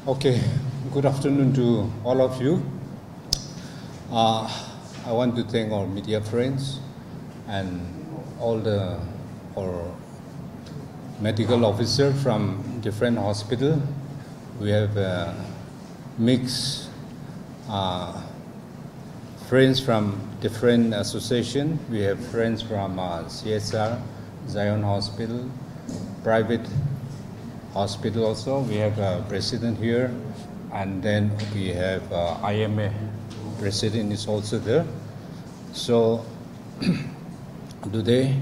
Okay, good afternoon to all of you. Uh, I want to thank our media friends and all the our medical officers from different hospitals. We have mixed uh, friends from different associations. We have friends from CSR, Zion Hospital, private hospital also. We have a president here, and then we have IMA president is also there. So today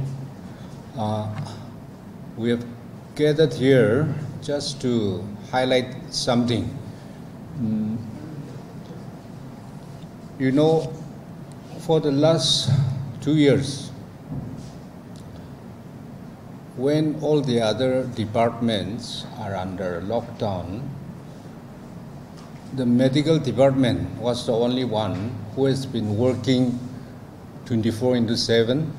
we have gathered here just to highlight something. You know, for the last 2 years, when all the other departments are under lockdown, the medical department was the only one who has been working 24/7,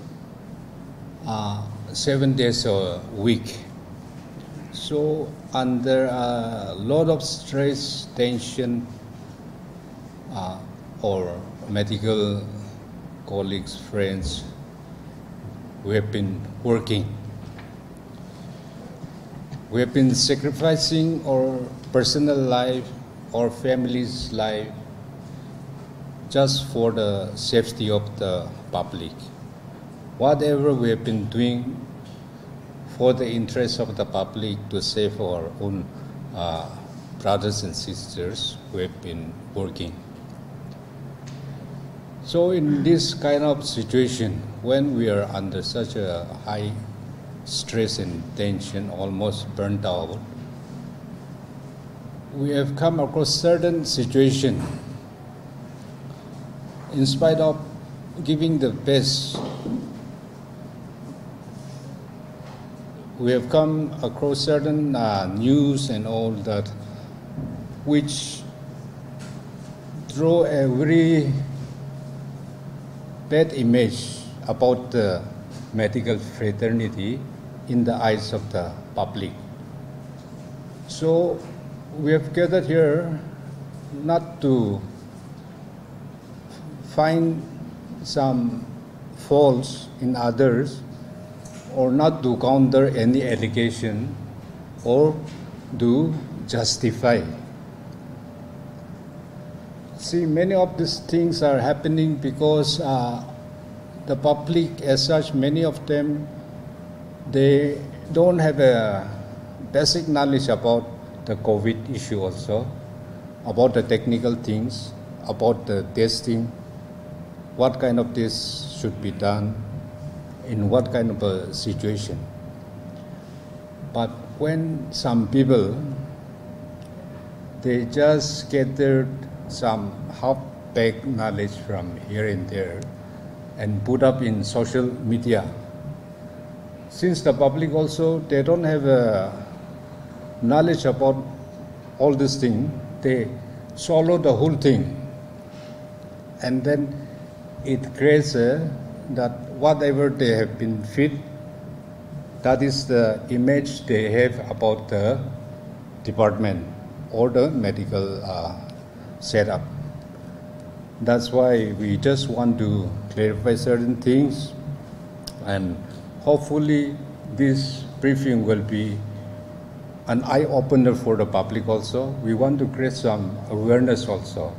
7 days a week. So under a lot of stress, tension, or medical colleagues, friends, we have been working. We have been sacrificing our personal life, our family's life, just for the safety of the public. Whatever we have been doing for the interest of the public to save our own brothers and sisters, we have been working. So in this kind of situation, when we are under such a high stress and tension, almost burnt out, we have come across certain situation. In spite of giving the best, we have come across certain news and all that, which draw a very bad image about the medical fraternity in the eyes of the public. So we have gathered here not to find some faults in others, or not to counter any allegation, or to justify. See, many of these things are happening because the public as such, many of them, they don't have a basic knowledge about the COVID issue also, about the technical things, about the testing, what kind of this should be done, in what kind of a situation. But when some people, they just gathered some half-baked knowledge from here and there and put up in social media. Since the public also, they don't have a knowledge about all this thing, they swallow the whole thing, and then it creates that whatever they have been fed, that is the image they have about the department or the medical setup. That's why we just want to clarify certain things, and hopefully this briefing will be an eye-opener for the public also. We want to create some awareness also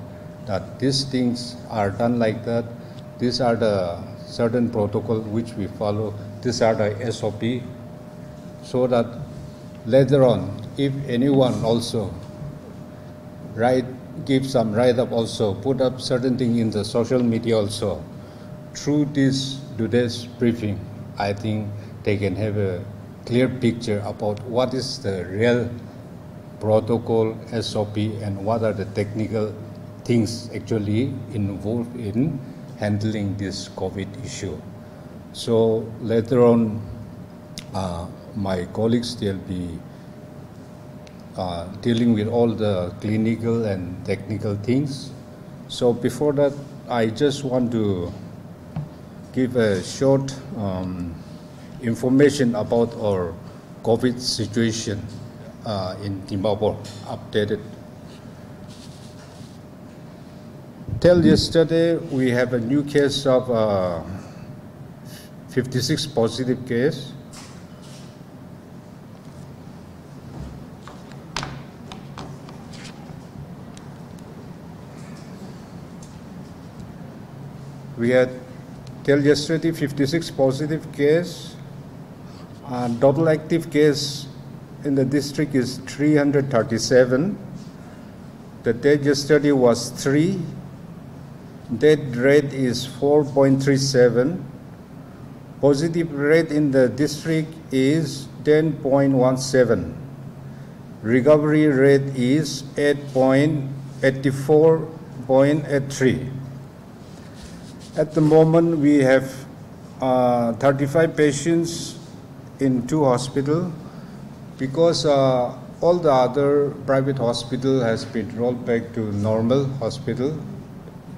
that these things are done like that. These are the certain protocol which we follow. These are the SOP, so that later on, if anyone also give some write-up also, put up certain thing in the social media also, through this today's briefing, I think they can have a clear picture about what is the real protocol, SOP, and what are the technical things actually involved in handling this COVID issue. So later on, my colleagues, they'll be dealing with all the clinical and technical things. So before that, I just want to give a short information about our COVID situation in Dimapur, updated Till yesterday, we have a new case of 56 positive case. We had till yesterday 56 positive case. Total active case in the district is 337. The death yesterday was 3. Death rate is 4.37. Positive rate in the district is 10.17. Recovery rate is 84.83. At the moment, we have 35 patients in 2 hospitals because all the other private hospital has been rolled back to normal hospital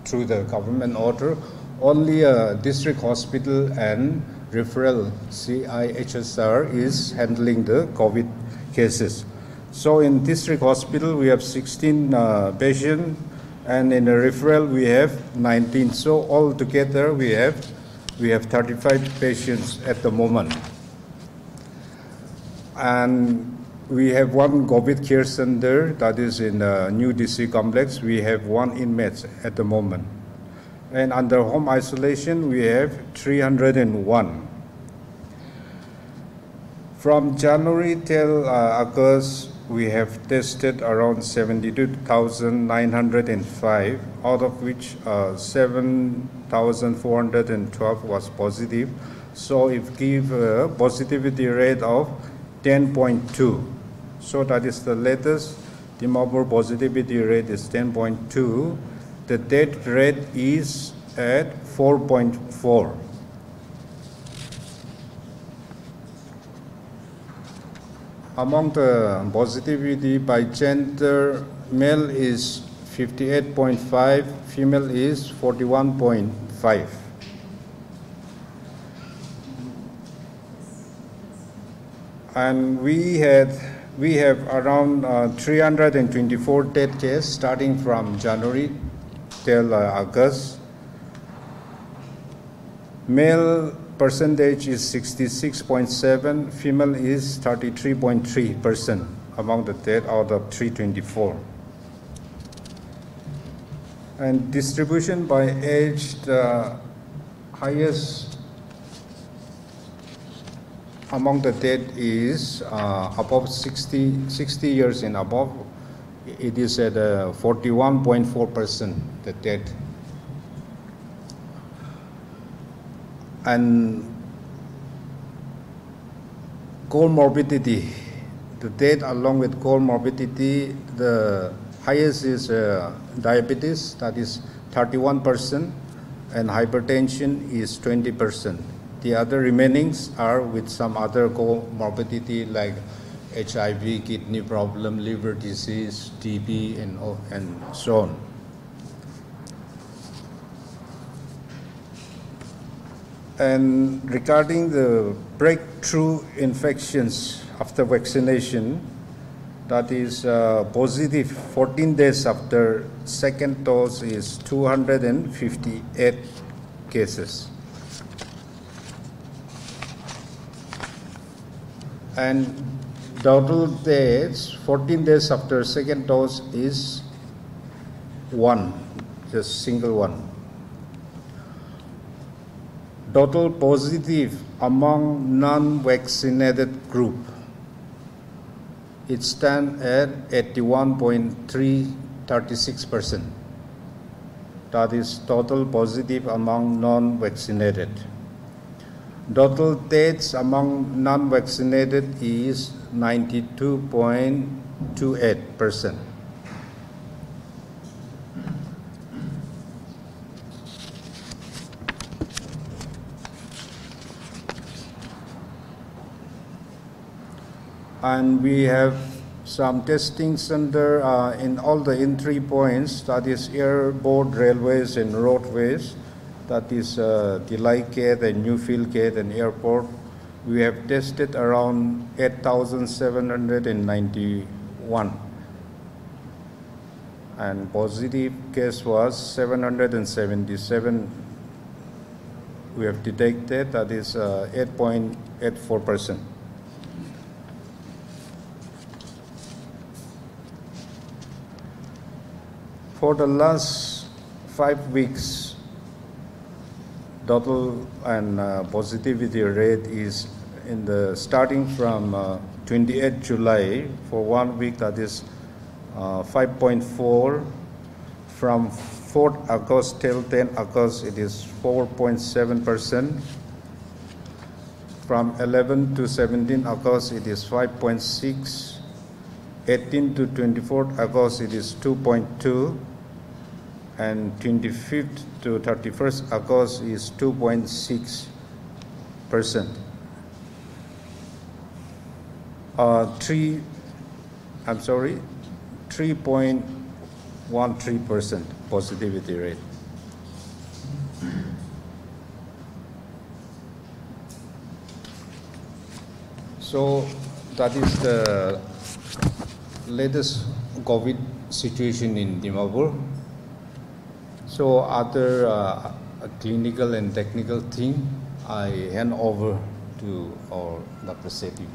through the government order. Only a district hospital and referral CIHSR is handling the COVID cases. So in district hospital, we have 16 patients, and in the referral, we have 19. So altogether, we have 35 patients at the moment. And we have 1 COVID care center that is in the new DC complex. We have 1 inmate at the moment. And under home isolation, we have 301. From January till August, we have tested around 72,905, out of which 7,412 was positive. So it gives a positivity rate of 10.2. So that is the latest. Dimapur positivity rate is 10.2. The death rate is at 4.4. Among the positivity by gender, male is 58.5, female is 41.5. And we have around 324 death cases starting from January till August. Male percentage is 66.7, female is 33.3% among the death out of 324. And distribution by age, the highest among the dead is above 60 years and above. It is at 41.4%, the dead. And comorbidity, the death along with comorbidity, the highest is diabetes, that is 31%, and hypertension is 20%. The other remainings are with some other comorbidity like HIV, kidney problem, liver disease, TB, and so on. And regarding the breakthrough infections after vaccination, that is positive 14 days after second dose is 258 cases. And total deaths 14 days after second dose is 1, just single one. Total positive among non-vaccinated group, it stands at 81.336%. That is total positive among non-vaccinated. Total deaths among non-vaccinated is 92.28%. And we have some testing center in all the entry points, that is airport, railways, and roadways. That is Delhi Gate and Newfield Gate and airport. We have tested around 8,791. and positive case was 777 we have detected, that is 8.84%. For the last 5 weeks, total and positivity rate is in the starting from 28 July for 1 week, that is 5.4. From 4th August till 10th August, it is 4.7%. From 11 to 17 August, it is 5.6. 18 to 24th August, it is 2.2. And 25th to 31st August is 2.6%. 3.13% positivity rate. So that is the latest COVID situation in Dimapur. So other clinical and technical thing, I hand over to our Dr. Sethi.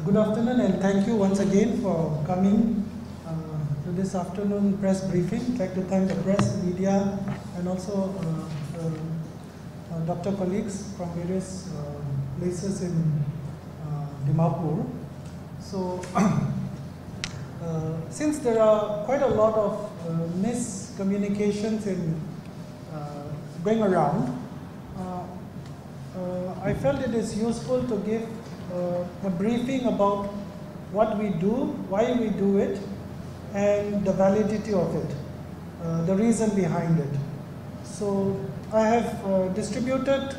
Good afternoon, and thank you once again for coming to this afternoon press briefing. I'd like to thank the press, media, and also doctor colleagues from various places in Dimapur. So, since there are quite a lot of miscommunications going around, I felt it is useful to give a briefing about what we do, why we do it, and the validity of it, the reason behind it. So I have distributed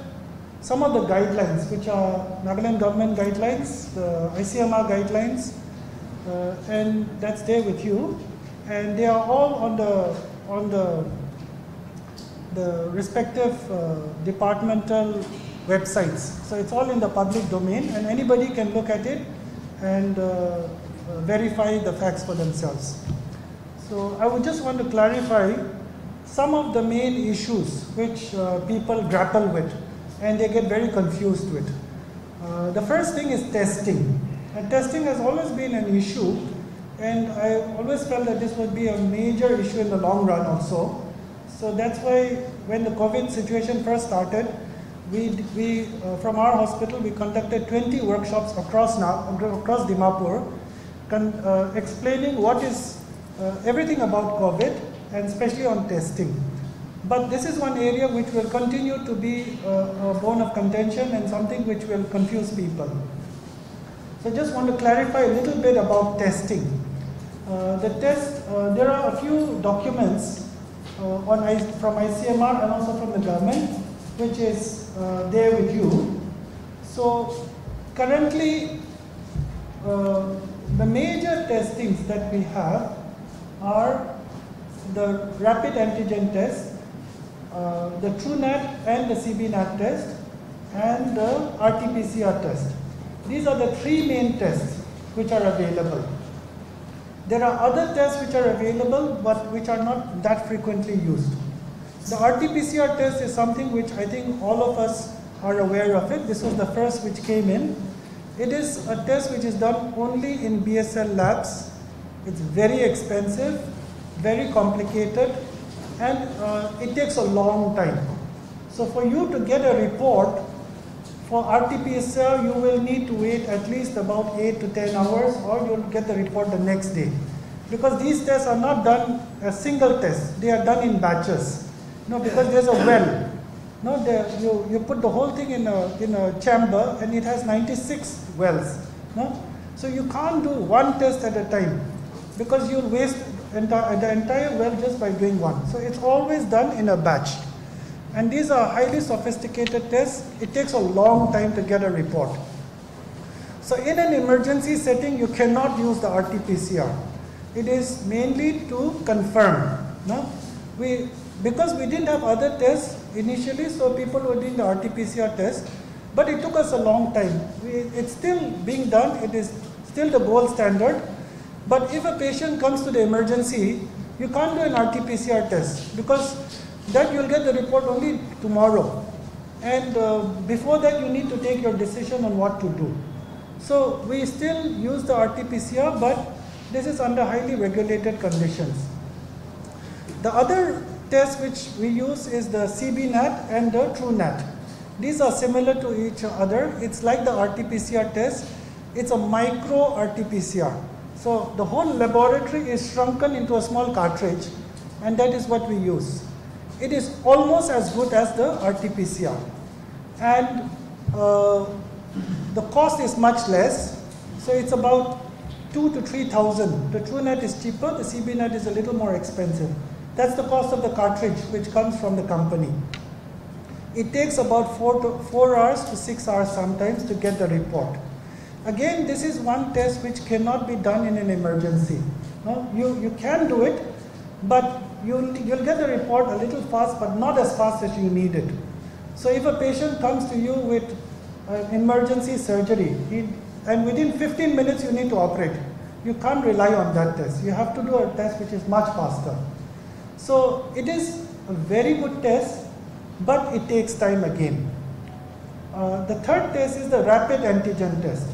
some of the guidelines, which are Nagaland government guidelines, the ICMR guidelines, and that's there with you. And they are all on the respective departmental websites. So it's all in the public domain, and anybody can look at it and verify the facts for themselves. So I would just want to clarify some of the main issues which people grapple with and they get very confused with. The first thing is testing. And testing has always been an issue, and I always felt that this would be a major issue in the long run also. So that's why when the COVID situation first started, we from our hospital, we conducted 20 workshops across Dimapur, explaining what is everything about COVID, and especially on testing. But this is one area which will continue to be a bone of contention and something which will confuse people. So I just want to clarify a little bit about testing. There are a few documents from ICMR and also from the government, which is there with you. So currently, the major testings that we have are the rapid antigen test, the TrueNat and the CBNat test, and the RT-PCR test. These are the three main tests which are available. There are other tests which are available but which are not that frequently used. The RT-PCR test is something which I think all of us are aware of it. This was the first which came in. It is a test which is done only in BSL labs. It's very expensive, very complicated, and it takes a long time. So for you to get a report for RT-PCR, you will need to wait at least about 8 to 10 hours, or you'll get the report the next day. Because these tests are not done as single tests, they are done in batches. Because there's a well. You put the whole thing in a chamber, and it has 96 wells. So you can't do one test at a time, because you'll waste the entire well just by doing one. So it's always done in a batch. And these are highly sophisticated tests. It takes a long time to get a report. So in an emergency setting, you cannot use the RT-PCR. It is mainly to confirm. Because we didn't have other tests initially, so people were doing the RT-PCR test, but it took us a long time. It's still being done. It is still the gold standard. But if a patient comes to the emergency, you can't do an RT-PCR test because that you'll get the report only tomorrow. And before that, you need to take your decision on what to do. So we still use the RT-PCR, but this is under highly regulated conditions. The other test which we use is the CBNAT and the TrueNAT. These are similar to each other. It's like the RT-PCR test. It's a micro RT-PCR. So the whole laboratory is shrunken into a small cartridge, and that is what we use. It is almost as good as the RT-PCR. And the cost is much less. So it's about 2,000 to 3,000. The TrueNAT is cheaper, the CBNAT is a little more expensive. That's the cost of the cartridge which comes from the company. It takes about 4 hours to 6 hours sometimes to get the report. Again, this is one test which cannot be done in an emergency. No? You can do it, but you'll get the report a little fast, but not as fast as you need it. So if a patient comes to you with emergency surgery, and within 15 minutes you need to operate, you can't rely on that test. You have to do a test which is much faster. So it is a very good test, but it takes time again. The third test is the rapid antigen test.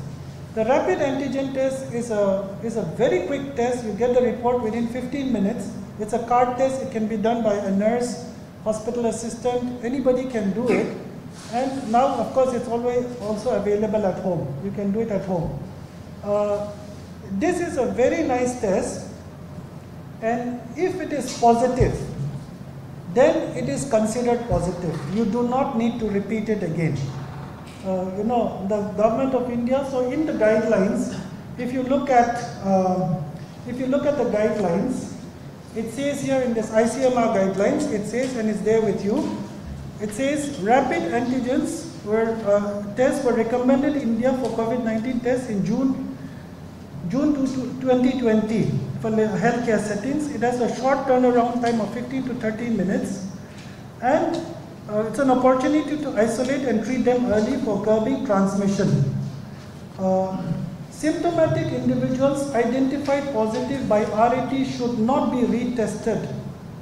The rapid antigen test is a very quick test. You get the report within 15 minutes. It's a card test. It can be done by a nurse, hospital assistant. Anybody can do it. And now, of course, it's always also available at home. You can do it at home. This is a very nice test. And if it is positive, then it is considered positive. You do not need to repeat it again. The government of India, so in the guidelines, if you look at the guidelines, it says here in this ICMR guidelines, it says, and it's there with you, it says rapid antigens tests were recommended in India for COVID-19 tests in June 2020 for healthcare settings. It has a short turnaround time of 15 to 13 minutes, and it's an opportunity to isolate and treat them early for curbing transmission. Symptomatic individuals identified positive by RAT should not be retested.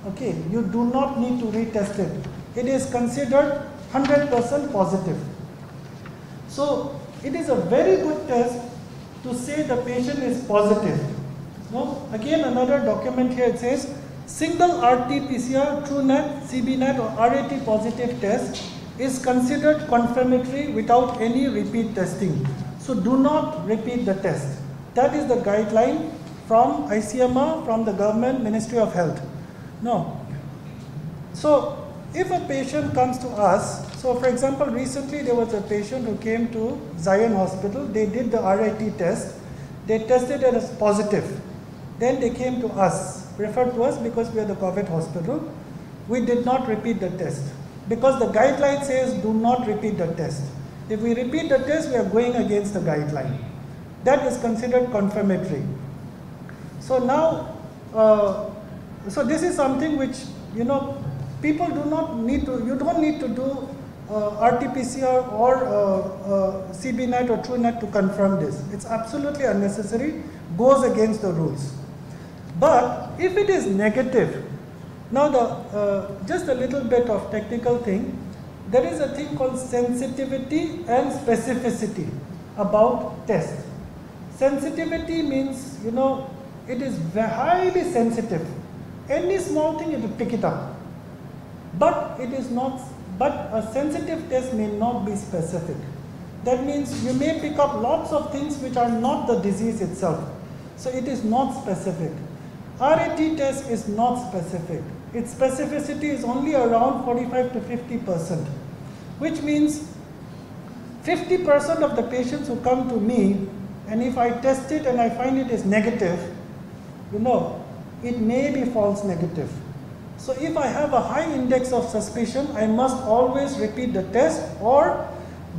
Okay, you do not need to retest it. It is considered 100% positive. So it is a very good test to say the patient is positive. No? Again, another document here, it says single RT-PCR, TrueNAT, CBNAT or RAT positive test is considered confirmatory without any repeat testing. So do not repeat the test. That is the guideline from ICMR, from the government, Ministry of Health. No. So if a patient comes to us, so for example, recently there was a patient who came to Zion Hospital. They did the RAT test. They tested it as positive. Then they came to us, referred to us because we are the COVID hospital. We did not repeat the test because the guideline says do not repeat the test. If we repeat the test, we are going against the guideline. That is considered confirmatory. So now, so this is something which, people do not need to, you don't need to do RT-PCR or CBNAT or TrueNAT to confirm this. It's absolutely unnecessary, goes against the rules. But if it is negative, now just a little bit of technical thing, there is a thing called sensitivity and specificity about test. Sensitivity means, it is highly sensitive. Any small thing, it will pick it up. But it is not, but a sensitive test may not be specific. That means you may pick up lots of things which are not the disease itself. So it is not specific. RAT test is not specific. Its specificity is only around 45 to 50%, which means 50% of the patients who come to me, and if I test it and I find it is negative, it may be false negative. So if I have a high index of suspicion, I must always repeat the test or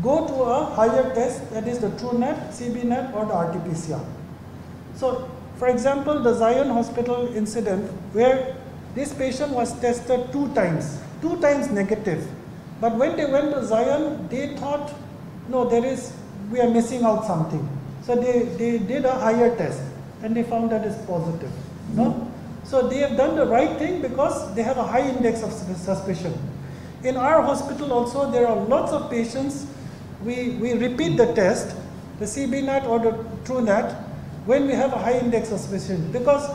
go to a higher test, that is the TrueNAT, CBNAT or the RT-PCR. So for example, the Zion Hospital incident where this patient was tested 2 times negative. But when they went to Zion, they thought, no, we are missing out something. So they did a higher test and they found that it's positive. No? So they have done the right thing because they have a high index of suspicion. In our hospital also, there are lots of patients, we repeat the test, the CBNAT or the TrueNAT, when we have a high index of suspicion. Because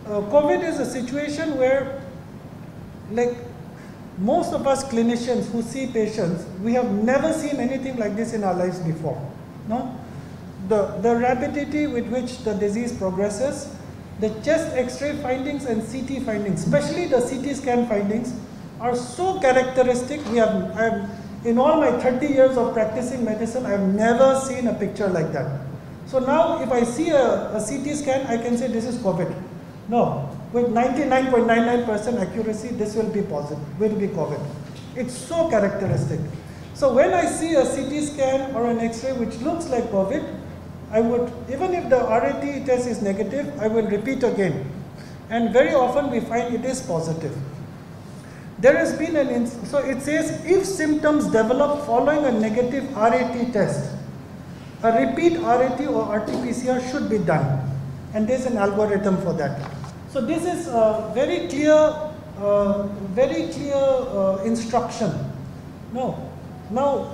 COVID is a situation where, like, most of us clinicians who see patients, we have never seen anything like this in our lives before. No? The rapidity with which the disease progresses, the chest X-ray findings and CT findings, especially the CT scan findings, are so characteristic. In all my 30 years of practicing medicine, I've never seen a picture like that. So now if I see a CT scan, I can say this is COVID. No, with 99.99% accuracy, this will be COVID. It's so characteristic. So when I see a CT scan or an X-ray which looks like COVID, I would, even if the RAT test is negative, I will repeat again. And very often we find it is positive. There has been so it says if symptoms develop following a negative RAT test, a repeat RAT or RT-PCR should be done. And there's an algorithm for that. So this is a very clear instruction. No. Now,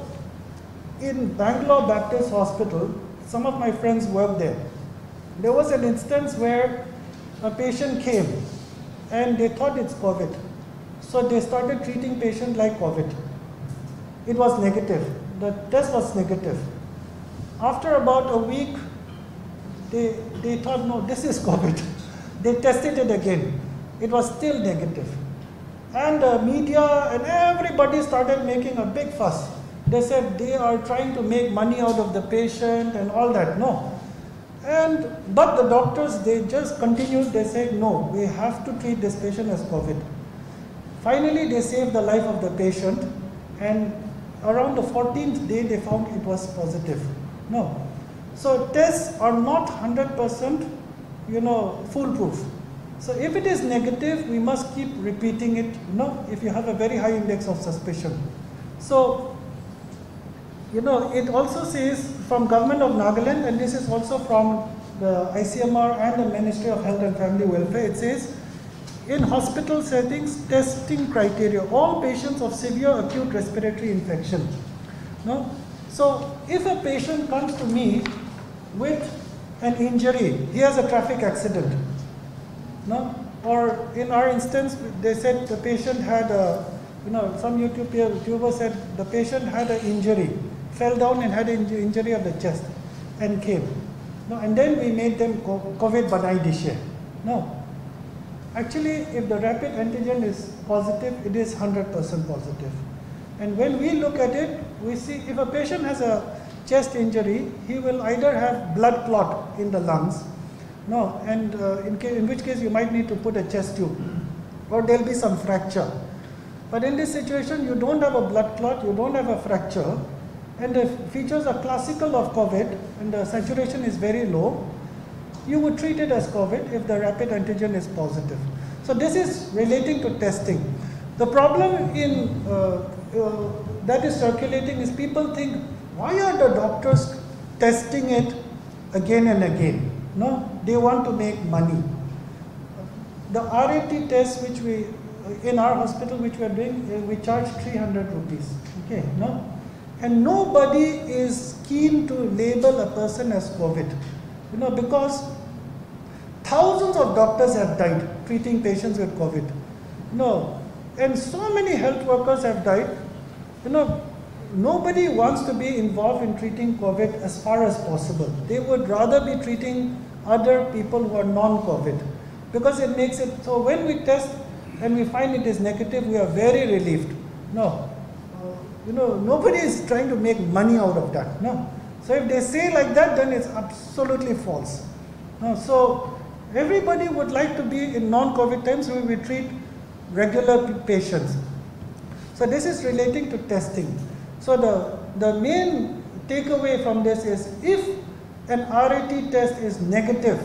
in Bangalore Baptist Hospital, some of my friends work there. There was an instance where a patient came and they thought it's COVID. So they started treating patient like COVID. It was negative. The test was negative. After about a week, they thought, no, this is COVID. They tested it again. It was still negative. And the media and everybody started making a big fuss. They said they are trying to make money out of the patient and all that. No. But the doctors, they just continued. They said, no, we have to treat this patient as COVID. Finally, they saved the life of the patient. And around the 14th day, they found it was positive. No. So tests are not 100%, foolproof. So if it is negative, we must keep repeating it, if you have a very high index of suspicion. So, it also says from Government of Nagaland, and this is also from the ICMR and the Ministry of Health and Family Welfare, it says, in hospital settings, testing criteria, all patients of severe acute respiratory infection. No? So if a patient comes to me with an injury, he has a traffic accident, no? Or in our instance, they said the patient had some YouTuber said the patient had an injury, fell down and had an injury of the chest and came. No? And then we made them COVID banai dishe. No. Actually, if the rapid antigen is positive, it is 100% positive. And when we look at it, we see if a patient has a chest injury, he will either have blood clot in the lungs, and in which case you might need to put a chest tube, or there will be some fracture. But in this situation, you don't have a blood clot, you don't have a fracture, and the features are classical of COVID, and the saturation is very low, you would treat it as COVID if the rapid antigen is positive. So this is relating to testing. The problem that is circulating is people think, why are the doctors testing it again and again? No, they want to make money. The RAT test which in our hospital which we are doing, we charge 300 rupees. Okay, no? And nobody is keen to label a person as COVID. Because thousands of doctors have died treating patients with COVID. And so many health workers have died. Nobody wants to be involved in treating COVID as far as possible. They would rather be treating other people who are non-COVID, because it makes it, so when we test and we find it is negative, we are very relieved. Nobody is trying to make money out of that. No. So if they say like that, then it's absolutely false. So everybody would like to be in non-COVID times where we treat regular patients. So this is relating to testing. So the main takeaway from this is, if an RAT test is negative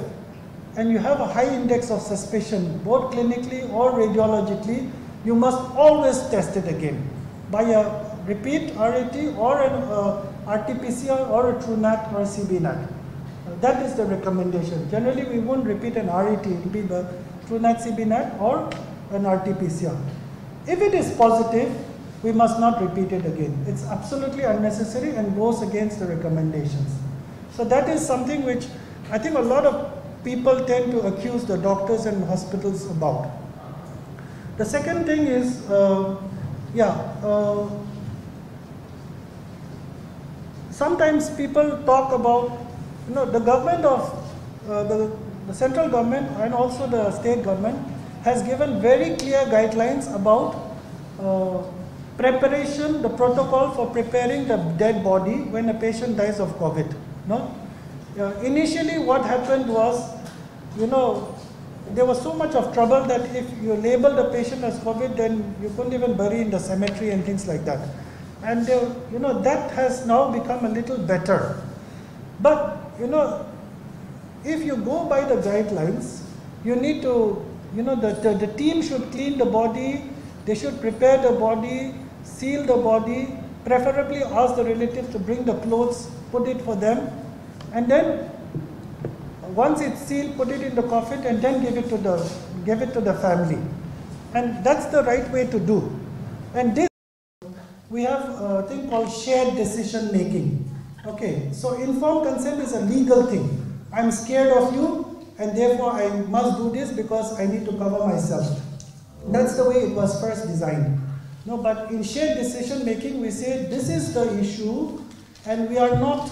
and you have a high index of suspicion, both clinically or radiologically, you must always test it again by a repeat RAT or an RT-PCR or a TrueNAT or a CBNAT. That is the recommendation. Generally, we won't repeat an RET. It will be the TrueNAT CBNAT or an RT-PCR. If it is positive, we must not repeat it again. It's absolutely unnecessary and goes against the recommendations. So that is something which I think a lot of people tend to accuse the doctors and hospitals about. The second thing is, sometimes people talk about, the government of, the central government and also the state government has given very clear guidelines about preparation, the protocol for preparing the dead body when a patient dies of COVID. No? Initially what happened was, there was so much of trouble that if you labeled the patient as COVID, then you couldn't even bury in the cemetery and things like that. And that has now become a little better. But if you go by the guidelines, you need to, the team should clean the body, they should prepare the body, seal the body, preferably ask the relatives to bring the clothes, put it for them, and then once it's sealed, put it in the coffin and then give it to the family. And that's the right way to do. And this, we have a thing called shared decision making. Okay, so informed consent is a legal thing. I'm scared of you and therefore I must do this because I need to cover myself. That's the way it was first designed. No, but in shared decision making, we say this is the issue and we are not,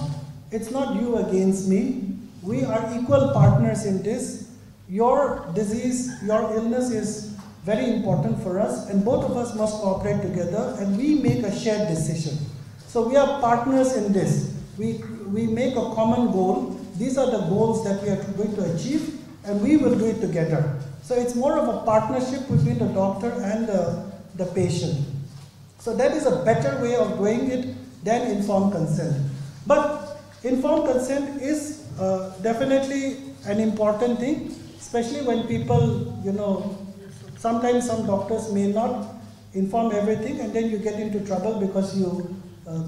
it's not you against me. We are equal partners in this. Your disease, your illness is very important for us and both of us must cooperate together and we make a shared decision. So we are partners in this. We make a common goal. These are the goals that we are going to achieve and we will do it together. So it's more of a partnership between the doctor and the patient. So that is a better way of doing it than informed consent. But informed consent is definitely an important thing, especially when people, sometimes some doctors may not inform everything and then you get into trouble because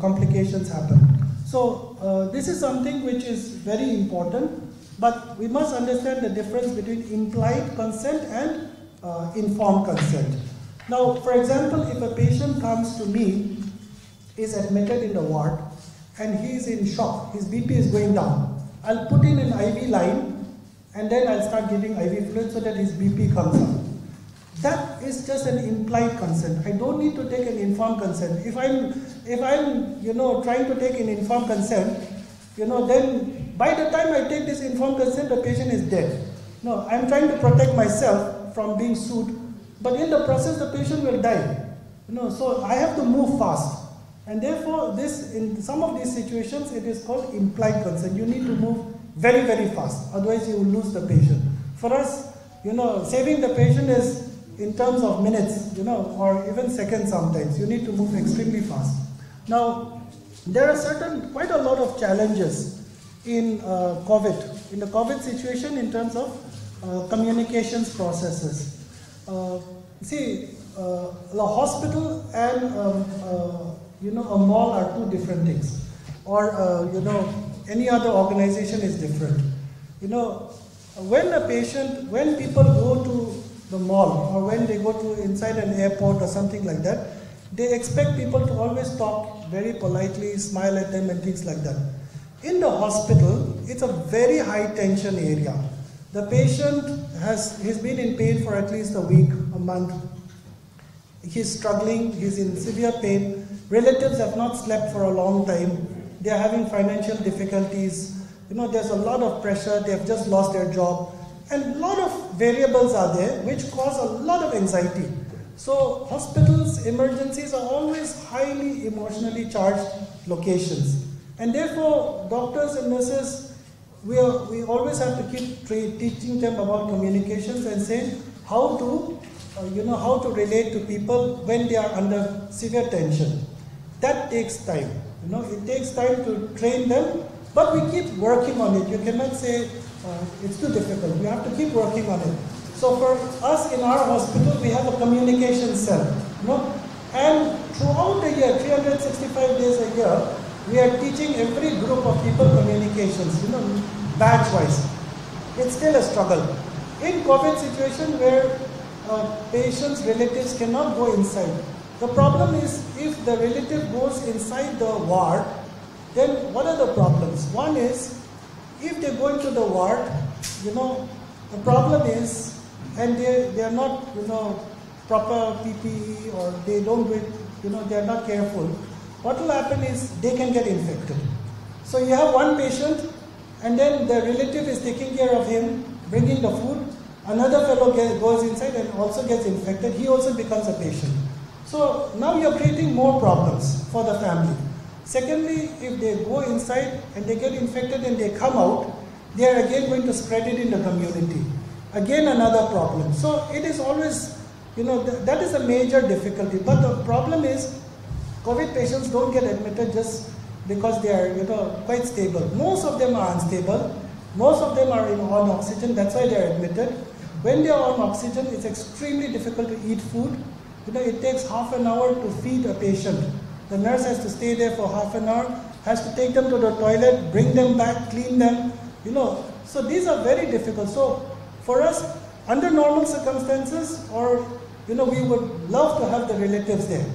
complications happen. So this is something which is very important, but we must understand the difference between implied consent and informed consent. Now, for example, if a patient comes to me, is admitted in the ward, and he is in shock, his BP is going down, I'll put in an IV line, and then I'll start giving IV fluid so that his BP comes up. That is just an implied consent. I don't need to take an informed consent. If I'm trying to take an informed consent, then by the time I take this informed consent, the patient is dead. No, I'm trying to protect myself from being sued, but in the process, the patient will die. So I have to move fast. And therefore, in some of these situations, it is called implied consent. You need to move very, very fast, otherwise you will lose the patient. For us, saving the patient is in terms of minutes, or even seconds sometimes. You need to move extremely fast. Now, there are quite a lot of challenges in COVID, in the COVID situation in terms of communications processes. The hospital and a mall are two different things, or any other organization is different. When people go to the mall or when they go to inside an airport or something like that, they expect people to always talk very politely, smile at them and things like that. In the hospital, it's a very high tension area. The patient he's been in pain for at least a week, a month. He's struggling, he's in severe pain. Relatives have not slept for a long time. They are having financial difficulties. There's a lot of pressure. They have just lost their job. And a lot of variables are there which cause a lot of anxiety. So hospitals, emergencies are always highly emotionally charged locations. And therefore, doctors and nurses, we always have to keep teaching them about communications and saying how to relate to people when they are under severe tension. That takes time. It takes time to train them, but we keep working on it. You cannot say it's too difficult. We have to keep working on it. So for us in our hospital, we have a communication cell. And throughout the year, 365 days a year, we are teaching every group of people communications. batch-wise. It's still a struggle. In COVID situation where patients' relatives cannot go inside, the problem is if the relative goes inside the ward, then what are the problems? One is, if they go into the ward, the problem is, and they are not, proper PPE, or they don't do it, they are not careful, what will happen is they can get infected. So you have one patient, and then the relative is taking care of him, bringing the food. Another fellow goes inside and also gets infected. He also becomes a patient. So now you're creating more problems for the family. Secondly, if they go inside and they get infected and they come out, they are again going to spread it in the community. Again, another problem. So it is always, that is a major difficulty. But the problem is, COVID patients don't get admitted just because they are, quite stable. Most of them are unstable. Most of them are on oxygen. That's why they are admitted. When they are on oxygen, it's extremely difficult to eat food. It takes half an hour to feed a patient. The nurse has to stay there for half an hour, has to take them to the toilet, bring them back, clean them. So these are very difficult. So for us, under normal circumstances, or we would love to have the relatives there.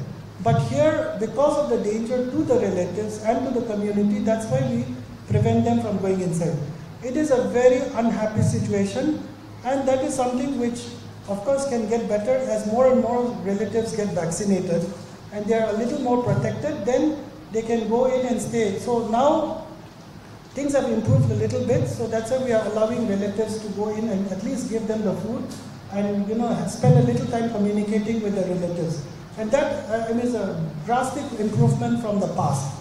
But here, because of the danger to the relatives and to the community, that's why we prevent them from going inside. It is a very unhappy situation, and that is something which, of course, can get better as more and more relatives get vaccinated and they are a little more protected. Then they can go in and stay. So now things have improved a little bit, so that's why we are allowing relatives to go in and at least give them the food and spend a little time communicating with the relatives. And that is a drastic improvement from the past.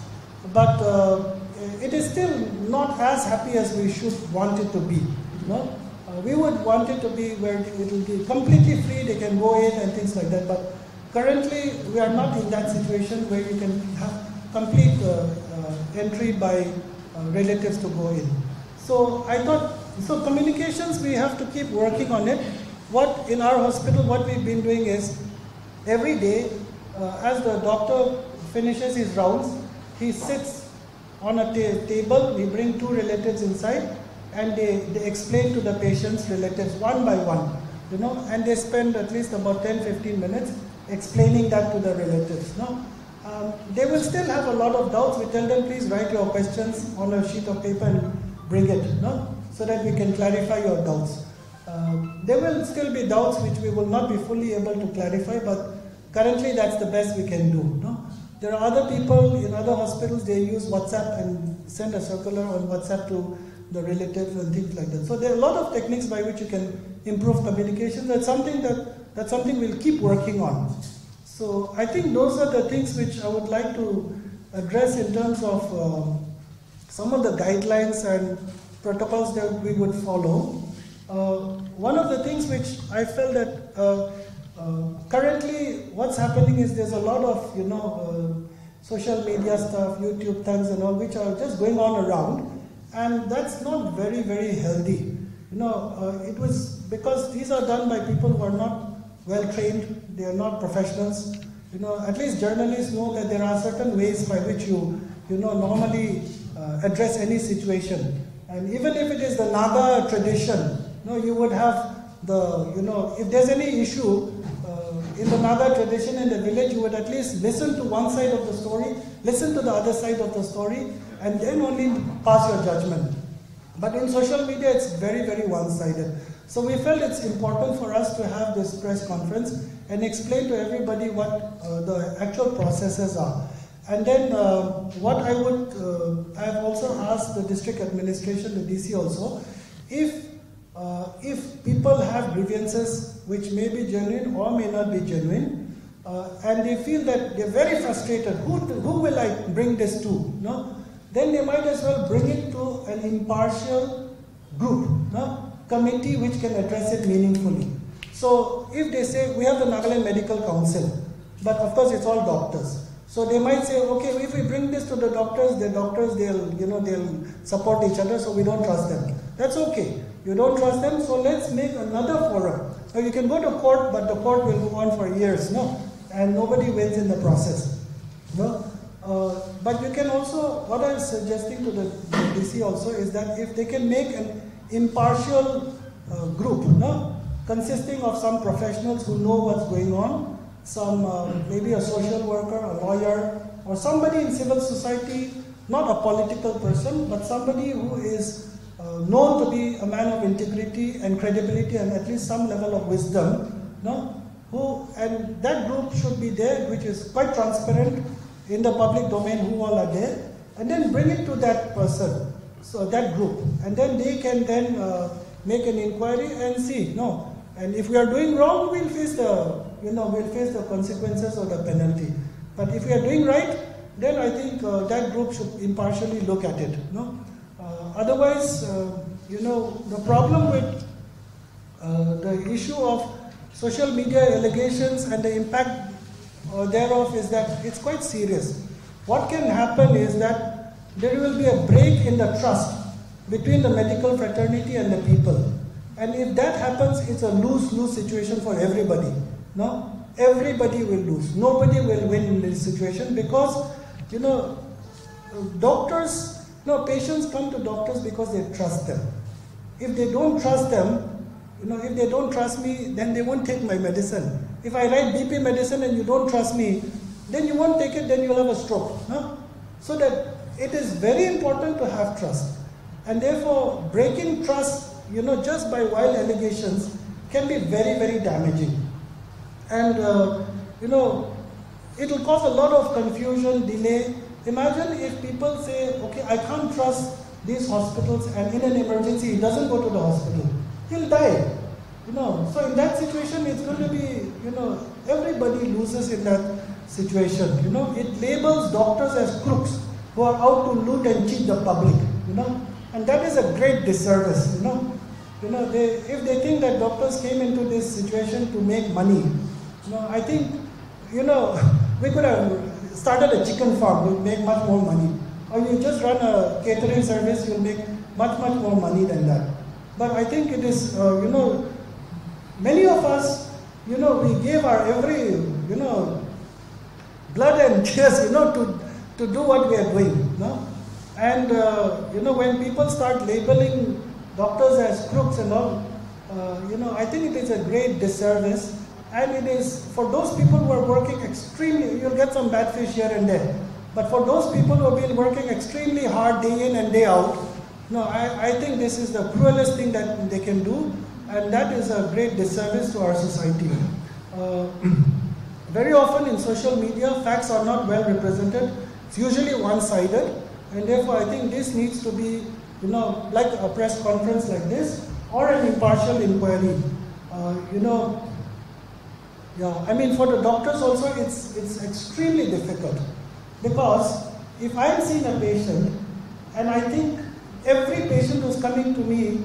But it is still not as happy as we should want it to be. We would want it to be where it will be completely free, they can go in and things like that. But currently, we are not in that situation where you can have complete entry by relatives to go in. So I thought, communications, we have to keep working on it. What in our hospital, what we've been doing is, every day, as the doctor finishes his rounds, he sits on a table, we bring two relatives inside, and they explain to the patient's relatives one by one, and they spend at least about 10-15 minutes explaining that to the relatives. They will still have a lot of doubts. We tell them, please write your questions on a sheet of paper and bring it, so that we can clarify your doubts. There will still be doubts which we will not be fully able to clarify, but currently that's the best we can do. There are other people in other hospitals, they use WhatsApp and send a circular on WhatsApp to the relatives and things like that. So there are a lot of techniques by which you can improve communication. That's something we'll keep working on. So I think those are the things which I would like to address in terms of some of the guidelines and protocols that we would follow. One of the things which I felt that currently what's happening is there's a lot of social media stuff, YouTube things and all, which are just going on around, and that's not very, very healthy. It was because these are done by people who are not well trained, they are not professionals. At least journalists know that there are certain ways by which you normally address any situation. And even if it is the Naga tradition, you would have if there's any issue in the Naga tradition in the village, you would at least listen to one side of the story, listen to the other side of the story, and then only pass your judgment. But in social media, it's very, very one-sided. So we felt it's important for us to have this press conference and explain to everybody what the actual processes are. And then what I have also asked the district administration, the DC also, if people have grievances which may be genuine or may not be genuine, and they feel that they're very frustrated, who will I bring this to? Then they might as well bring it to an impartial group, committee which can address it meaningfully. So if they say, we have the Nagaland Medical Council, but of course it's all doctors. So they might say, okay, if we bring this to the doctors, they'll support each other, so we don't trust them. That's okay. You don't trust them, so let's make another forum. Now you can go to court, but the court will go on for years, and nobody wins in the process. But you can also, what I was suggesting to the DC also is that if they can make an impartial group, no, consisting of some professionals who know what's going on, some maybe a social worker, a lawyer, or somebody in civil society, not a political person, but somebody who is known to be a man of integrity and credibility and at least some level of wisdom, no, and that group should be there, which is quite transparent in the public domain who all are there, and then bring it to that person, so that group, and then they can then make an inquiry and see, no, and if we are doing wrong, we'll face the, we'll face the consequences or the penalty. But if we are doing right, then I think that group should impartially look at it, no. Otherwise, the problem with the issue of social media allegations and the impact thereof is that it's quite serious. What can happen is that there will be a break in the trust between the medical fraternity and the people. And if that happens, it's a lose-lose situation for everybody. No? Everybody will lose. Nobody will win in this situation because, doctors, patients come to doctors because they trust them. If they don't trust them, if they don't trust me, then they won't take my medicine. If I write BP medicine and you don't trust me, then you won't take it, then you'll have a stroke. No? So that it is very important to have trust. And therefore, breaking trust, just by wild allegations can be very, very damaging. And, it will cause a lot of confusion, delay. Imagine if people say, okay, I can't trust these hospitals, and in an emergency, he doesn't go to the hospital. He'll die. So in that situation, it's going to be, everybody loses in that situation. It labels doctors as crooks who are out to loot and cheat the public. And that is a great disservice. If they think that doctors came into this situation to make money, I think, we could have started a chicken farm. We'll make much more money. Or you just run a catering service, you'll make much, much more money than that. But I think it is, many of us, we gave our every, blood and tears, to do what we are doing. And, when people start labeling doctors as crooks and all, I think it is a great disservice. And it is, for those people who are working extremely, you'll get some bad fish here and there. But for those people who have been working extremely hard day in and day out, I think this is the cruelest thing that they can do, and that is a great disservice to our society. Very often in social media, facts are not well represented. It's usually one-sided, and therefore I think this needs to be, like a press conference like this, or an impartial inquiry. For the doctors also, it's extremely difficult, because if I'm seeing a patient, and I think every patient who's coming to me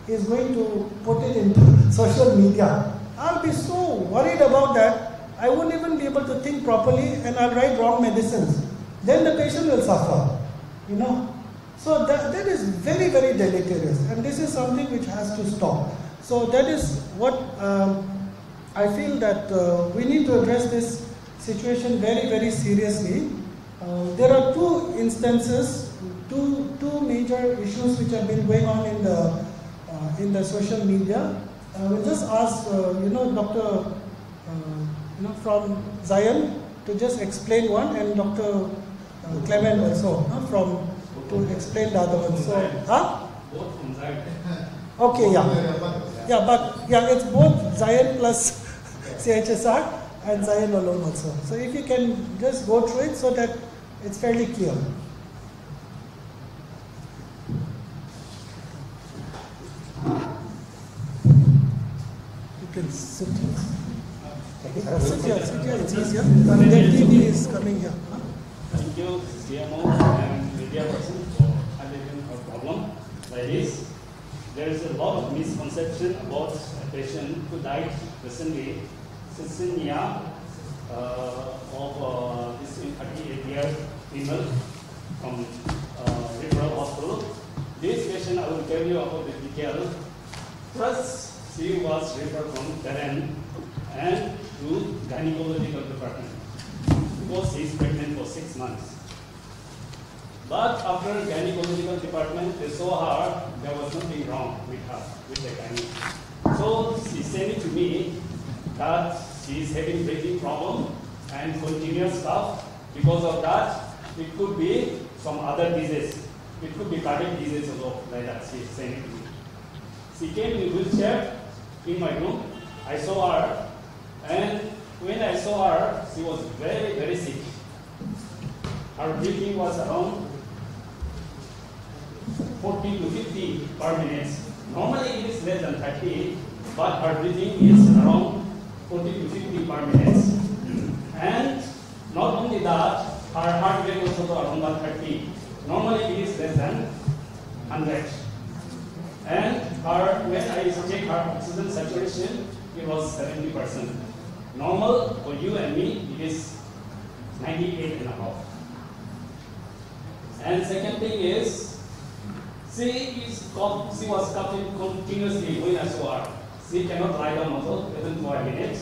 is going to put it into social media, I'll be so worried about that, I won't even be able to think properly, and I'll write wrong medicines. Then the patient will suffer, So that is very, very deleterious, and this is something which has to stop. So that is what I feel that we need to address this situation very, very seriously. There are two instances, two major issues which have been going on in the social media. We'll just ask, Dr. From Zion to just explain one, and Dr. Clement also to explain the other one. So, Both from Zion. Okay, it's both Zion plus CHSR and Zion alone also. So if you can just go through it so that it's fairly clear. You can sit here. Sit here, it's easier. And then TV is coming here. Thank you, CMO and media person, for handling our problem like this. There is a lot of misconception about a patient who died recently, schizophrenia of this 38-year female from referral hospital. This patient, I will tell you about the detail. First, she was referred from Tehran and to gynecological department because she is pregnant for 6 months. But after gynecological department, they saw her, there was nothing wrong with her, with the gynae. So she said it to me that she is having breathing problem and continuous cough. Because of that, it could be some other disease. It could be cardiac disease also, like that, she said it to me. She came in wheelchair in my room. I saw her, and when I saw her, she was very, very sick. Her breathing was around 40 to 50 per minute. Normally it is less than 30, but her breathing is around 40 to 50 per minute. And not only that, her heart rate was also around 130. Normally it is less than 100. And when I checked her oxygen saturation, it was 70%. Normal for you and me, it is 98.5. And second thing is, she was coughing continuously when I saw her. She cannot lie down also, even for a minute.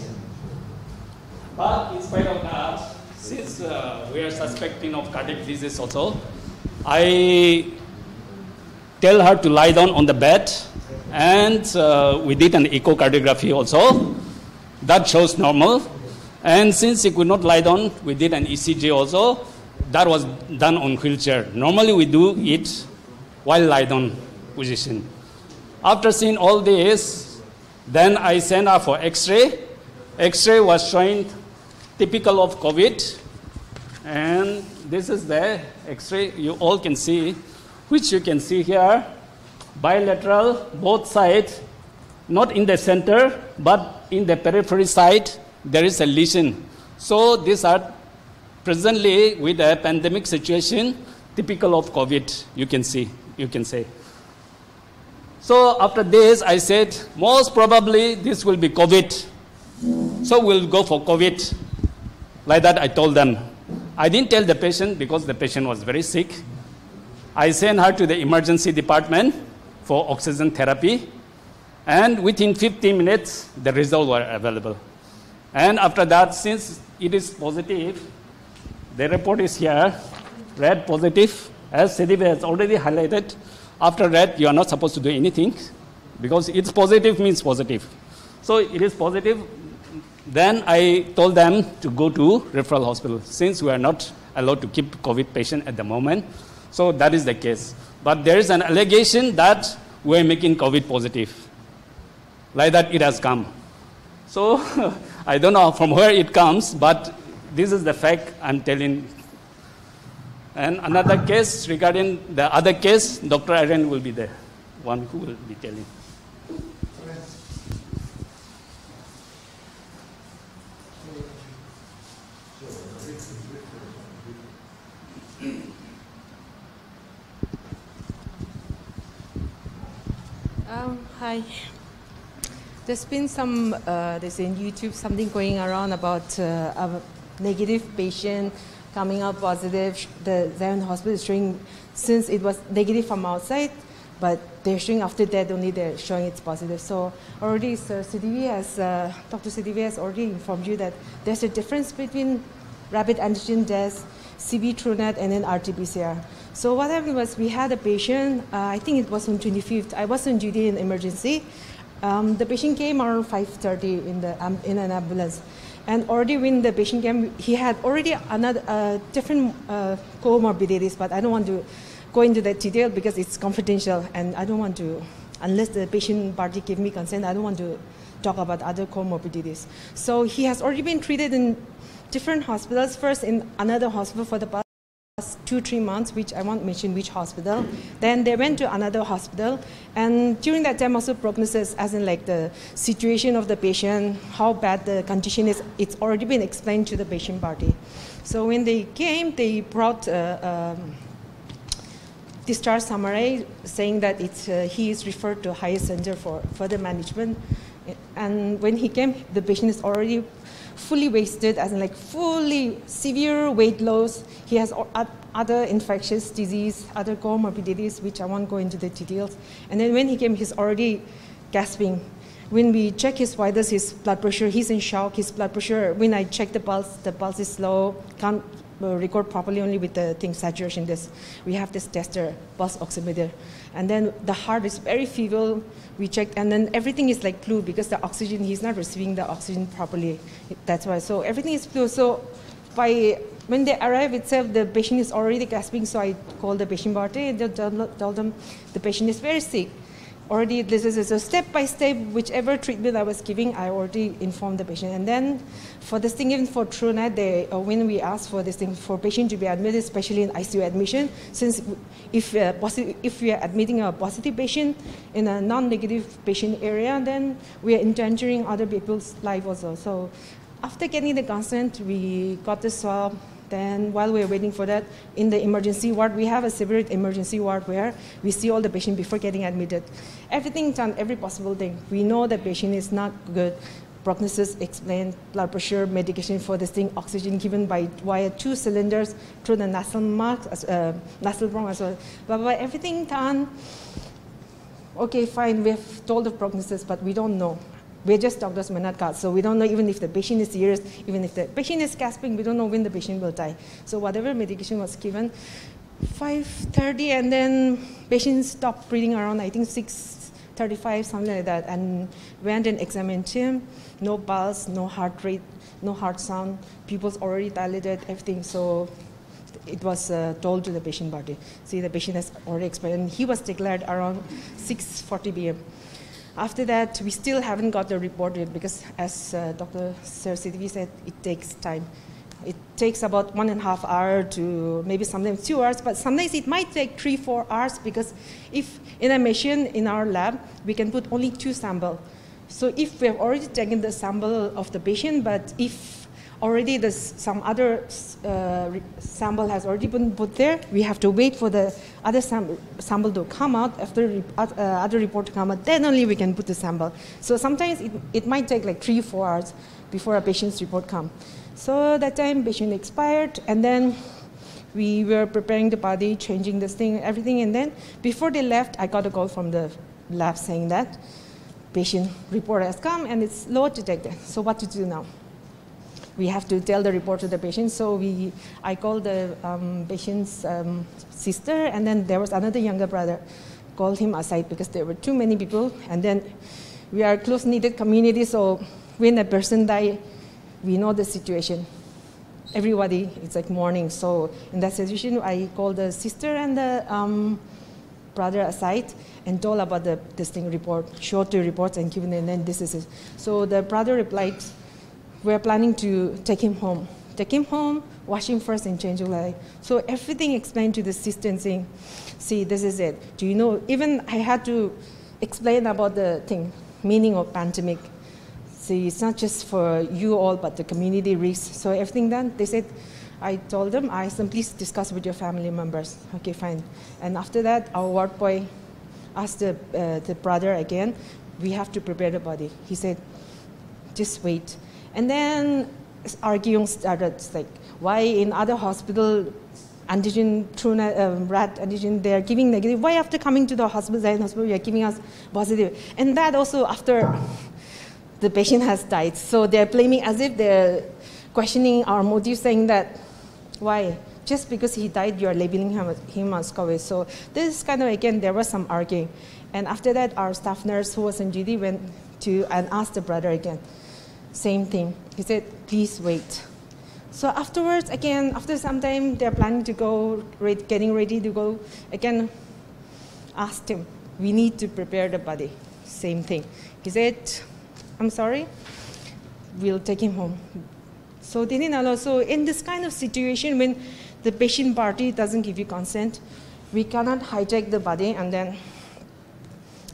But in spite of that, since we are suspecting of cardiac disease also, I tell her to lie down on the bed, and we did an echocardiography also. That shows normal. And since she could not lie down, we did an ECG also. That was done on wheelchair. Normally we do it while lie down position. After seeing all this, then I sent her for X-ray. X-ray was showing typical of COVID. And this is the X-ray you all can see, which you can see here. Bilateral, both sides, not in the center, but in the periphery side, there is a lesion. So these are presently with a pandemic situation, typical of COVID, you can say. So after this, I said, most probably this will be COVID. So we'll go for COVID. Like that, I told them. I didn't tell the patient because the patient was very sick. I sent her to the emergency department for oxygen therapy. And within 15 minutes, the results were available. And after that, since it is positive, the report is here, red positive, as Siddhive has already highlighted. After red, you are not supposed to do anything because it's positive means positive. So it is positive. Then I told them to go to referral hospital since we are not allowed to keep COVID patient at the moment. So that is the case. But there is an allegation that we are making COVID positive. Like that it has come. So I don't know from where it comes, but this is the fact I'm telling. And another case regarding the other case, Dr. Aaron will be the one who will be telling. Hi. There's been some, there's in YouTube something going around about a negative patient coming out positive. The Zion Hospital is showing, since it was negative from outside, but they're showing after that only they're showing it's positive. So already Dr. Siddhive has already informed you that there's a difference between rapid antigen test, CB TrueNet, and then RT-PCR. So what happened was we had a patient, I think it was on 25th. I was on duty in emergency. The patient came around 5:30 in an ambulance. And already when the patient came, he had already another different comorbidities, but I don't want to go into that detail because it's confidential, and I don't want to, unless the patient party give me consent, I don't want to talk about other comorbidities. So he has already been treated in different hospitals, first in another hospital for the past 2-3 months, which I won't mention which hospital. Then they went to another hospital, and during that time also prognosis, as in like the situation of the patient, how bad the condition is, it's already been explained to the patient party. So when they came, they brought discharge summary saying that he is referred to a higher center for further management. And when he came, the patient is already fully wasted, as in like fully severe weight loss. He has other infectious disease, other comorbidities, which I won't go into the details. And then when he came, he's already gasping. When we check his vitals, his blood pressure, he's in shock. His blood pressure, when I check the pulse is low. record properly only with the thing saturation. We have this tester, pulse oximeter. And then the heart is very feeble. We checked, and then everything is like flu because the oxygen, he's not receiving the oxygen properly. That's why. So everything is flu. So when they arrive itself, the patient is already gasping. So I called the patient party and told them the patient is very sick. Already, this is a step-by-step, whichever treatment I was giving, I already informed the patient. And then for this thing, even for TrueNet, when we asked for this thing, for patient to be admitted, especially in ICU admission, since if we are admitting a positive patient in a non-negative patient area, then we are endangering other people's life also. So after getting the consent, we got the swab. Then while we were waiting for that, in the emergency ward, we have a separate emergency ward where we see all the patient before getting admitted. Everything done, every possible thing. We know the patient is not good. Prognosis explained, blood pressure, medication for this thing, oxygen given via 2 cylinders through the nasal bronch as well. But everything done, okay, fine, we've told the prognosis, but we don't know. We're just doctors, we're not gods. So we don't know even if the patient is serious, even if the patient is gasping, we don't know when the patient will die. So whatever medication was given, 5:30, and then patient stopped breathing around, I think 6:35, something like that, and went and examined him. No pulse, no heart rate, no heart sound, pupils already dilated, everything. So it was told to the patient party. See, the patient has already expired, and he was declared around 6:40 p.m. After that, we still haven't got the report yet because, as Dr. Sir Siddiqui said, it takes time. It takes about 1.5 hours to maybe sometimes 2 hours, but sometimes it might take 3-4 hours because if in a machine in our lab, we can put only 2 samples. So if we have already taken the sample of the patient, but if already some other sample has already been put there, we have to wait for the other sample to come out, after other report to come out, then only we can put the sample. So sometimes it might take like 3-4 hours before a patient's report comes. So that time patient expired, and then we were preparing the body, changing this thing, everything, and then before they left, I got a call from the lab saying that patient report has come and it's low detected. So what to do now? We have to tell the report to the patient. So I called the patient's sister, and then there was another younger brother. Called him aside because there were too many people, and then we are a close-knit community, so when a person dies, we know the situation. Everybody, it's like mourning. So in that situation, I called the sister and the brother aside and told about this thing report, showed 2 reports and given, and then this is it. So the brother replied, we're planning to take him home. Take him home, wash him first, and change his life. So everything explained to the sister and saying, see, this is it. Do you know, even I had to explain about the thing, meaning of pandemic. See, it's not just for you all, but the community risk. So everything done, they said, I told them, I said, please discuss with your family members. Okay, fine. And after that, our ward boy asked the brother again, we have to prepare the body. He said, just wait. And then arguing started, like, why in other hospital, antigen, rat antigen, they are giving negative. Why after coming to the hospital, you are giving us positive? And that also after the patient has died. So they're blaming as if they're questioning our motive, saying that, why? Just because he died, you're labeling him as COVID. So this is kind of, again, there was some arguing. And after that, our staff nurse who was on duty went to and asked the brother again. Same thing. He said, please wait. So afterwards, again, after some time, they're planning to go, getting ready to go. Again, asked him, we need to prepare the body. Same thing. He said, I'm sorry, we'll take him home. So they didn't allow. So in this kind of situation, when the patient party doesn't give you consent, we cannot hijack the body and then,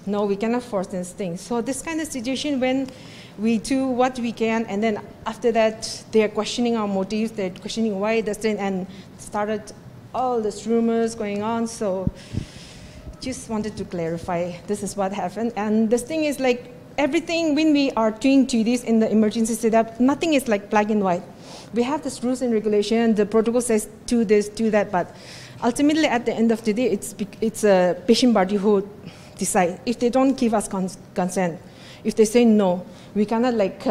no, we cannot force this thing. So this kind of situation when we do what we can, and then after that, they are questioning our motives, they're questioning why this thing, and started all these rumors going on. So just wanted to clarify, this is what happened. And this thing is like, everything when we are doing this in the emergency setup, nothing is like black and white. We have this rules and regulation, the protocol says do this, do that, but ultimately at the end of the day, it's a patient party who decide. If they don't give us consent, if they say no, we cannot like,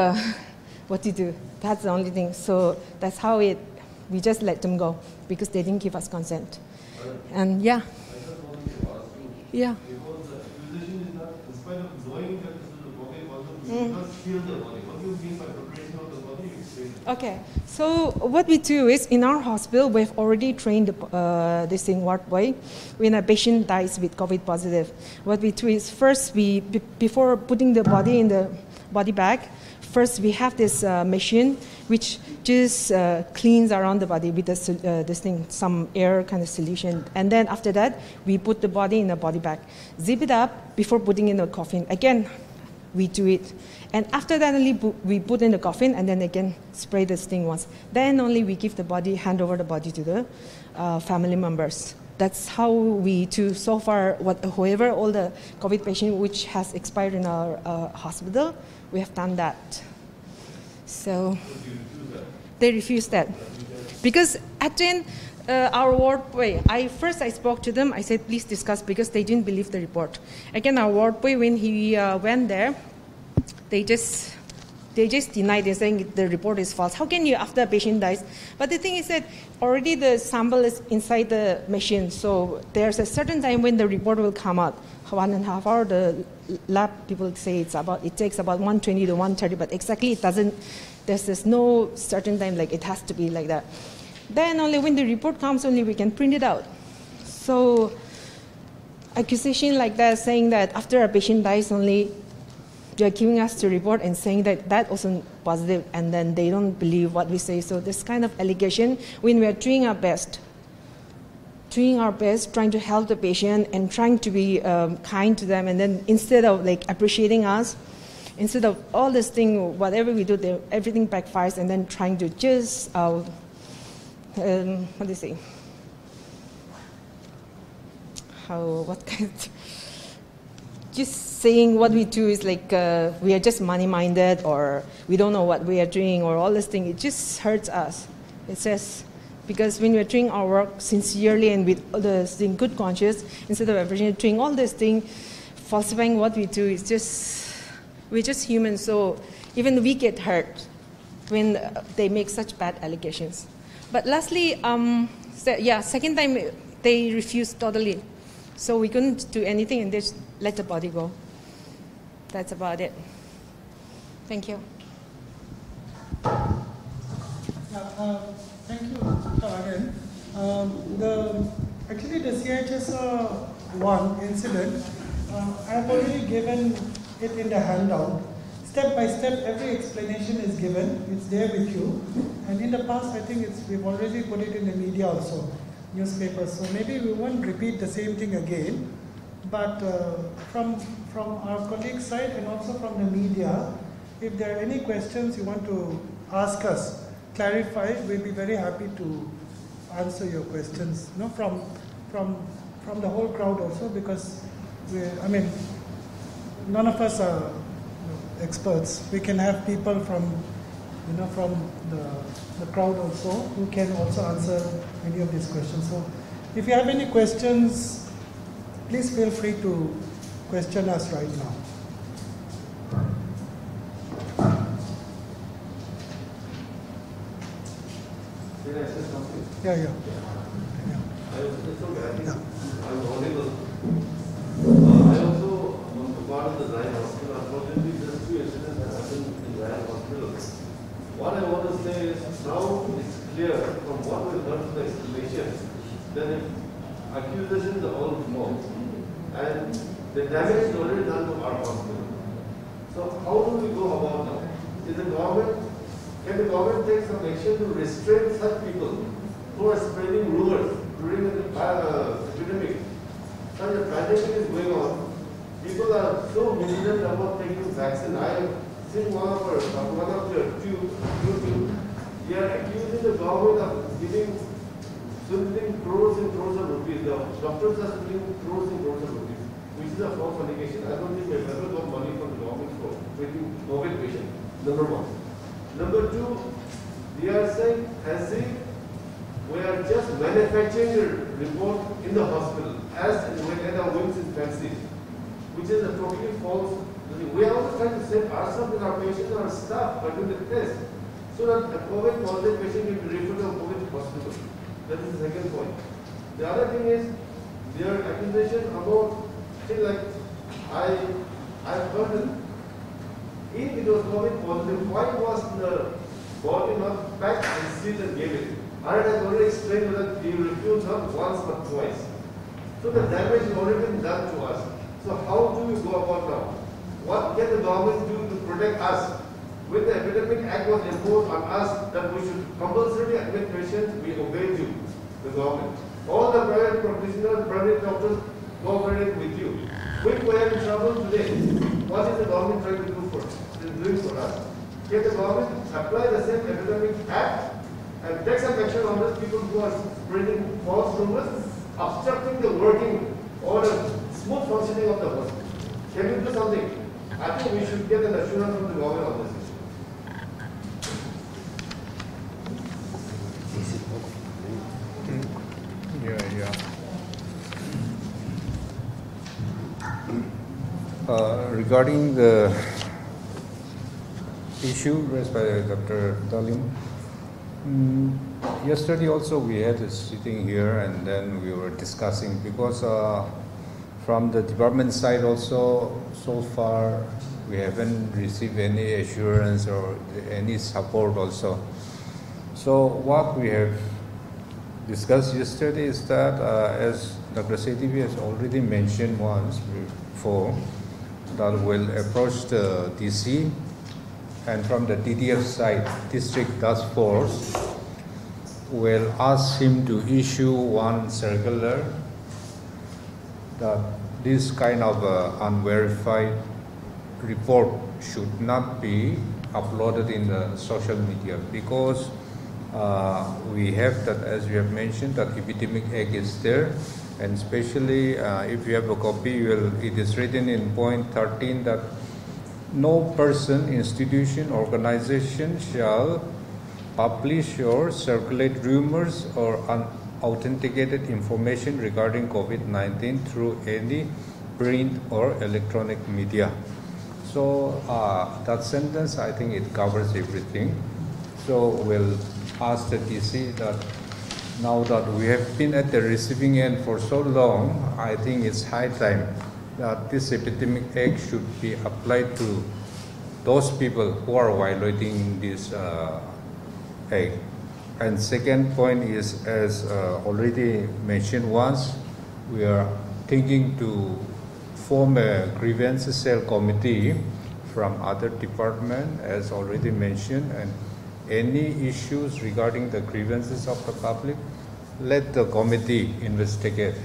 what to do? That's the only thing. So that's how it we just let them go because they didn't give us consent. And yeah. I just wanted to ask you, Yeah. because the accusation is that in spite of knowing that this is a body positive, you must feel the body. What do you mean by preparation of the body? You explain it. Okay, so what we do is in our hospital, we've already trained this thing ward boy. When a patient dies with COVID positive, what we do is first before putting the body in the body bag, first we have this machine which just cleans around the body with this thing, some air kind of solution. And then after that, we put the body in a body bag, zip it up before putting in the coffin. Again, we do it. And after that only we put in the coffin and then again spray this thing once. Then only we give the body, hand over the body to the family members. That's how we do so far, whoever, all the COVID patient which has expired in our hospital, we have done that. So they refuse that. Because at the end, our ward boy, I spoke to them, I said, please discuss, because they didn't believe the report. Again, our ward boy, when he went there, they just denied. They're saying the report is false. How can you, after a patient dies? But the thing is that already the sample is inside the machine, so there's a certain time when the report will come out. 1.5 hours, the lab people say it takes about 120 to 130, but exactly it doesn't, there's no certain time like it has to be like that. Then only when the report comes, only we can print it out. So accusation like that, saying that after a patient dies only, they're giving us the report and saying that that wasn't positive, and then they don't believe what we say. So this kind of allegation, when we are doing our best, trying to help the patient and trying to be kind to them, and then instead of like appreciating us, instead of all this thing, whatever we do, everything backfires, and then trying to just, what do you say? Just saying what we do is like we are just money-minded, or we don't know what we are doing, or all this thing. It just hurts us. It says, because when we're doing our work sincerely and with all this in good conscience, instead of doing all this thing, falsifying what we do, is just, we're just human. So even we get hurt when they make such bad allegations. But lastly, second time they refused totally. So we couldn't do anything and just let the body go. That's about it. Thank you. Thank you again. Actually, the CHS1 incident, I have already given it in the handout. Step by step, every explanation is given. It's there with you. And in the past, I think we've already put it in the media also, newspapers. So maybe we won't repeat the same thing again. But from our colleagues' side and also from the media, if there are any questions you want to ask us, clarify, we'll be very happy to answer your questions. You know, from the whole crowd also, because none of us are experts. We can have people from the crowd also who can also answer any of these questions. So if you have any questions, please feel free to question us right now. Can I say something? Yeah. I was audible. I also want to part of the Zion Hospital. Unfortunately, there are 2 incidents that happened in Zion Hospital. What I want to say is, now it's clear from what we've heard from the explanation that the accusations are all false and the damage is already done to our hospital. So how do we go about now? Can the government take some action to restrain such people who are spreading rumors during the epidemic? Such a pandemic is going on. People are so vigilant about taking vaccine. I have seen one of your YouTube. They are accusing the government of swindling crores and crores of rupees. The doctors are swindling crores and crores of rupees, which is a false allegation. I don't think we have ever got money from the government for treating COVID patients. Number 1. Number 2, they are saying as if we are just manufacturing a report in the hospital as and when our whims and fancies, which is a totally false. We are also trying to save ourselves and our patients and our staff by doing the test. so that a COVID positive patient will be referred to a COVID hospital. That is the second point. The other thing is their accusation about, still like, I've heard that if it was COVID positive, why was the body not packed and sealed and gave it? I have already explained that he refused not once but twice. So the damage has already been done to us. So how do we go about now? What can the government do to protect us? When the Epidemic Act was imposed on us that we should compulsorily admit patients, we obeyed you, the government. All the private practitioners, private doctors cooperated with you. When we are in trouble today, what is the government trying to do for us? Doing for us? Can the government apply the same Epidemic Act and take some action on those people who are spreading false rumors, obstructing the working or the smooth functioning of the hospital? Can we do something? I think we should get an assurance from the government on this issue. Regarding the issue raised by Dr. Dalim, yesterday also we had a sitting here and then we were discussing because from the department side also so far we haven't received any assurance or any support also. So what we have discussed yesterday is that as Dr. Setivi has already mentioned once before, that will approach the DC and from the DTF side, District Task Force, will ask him to issue one circular that this kind of unverified report should not be uploaded in the social media because we have that, as we have mentioned, that Epidemic Act is there, and especially if you have a copy, it is written in point 13 that no person, institution, organization shall publish or circulate rumors or unauthenticated information regarding COVID-19 through any print or electronic media. So that sentence, I think it covers everything. So we'll ask the DC that now that we have been at the receiving end for so long, I think it's high time that this Epidemic Act should be applied to those people who are violating this Act. And second point is, as already mentioned once, we are thinking to form a grievance cell committee from other department, as already mentioned, and any issues regarding the grievances of the public, let the committee investigate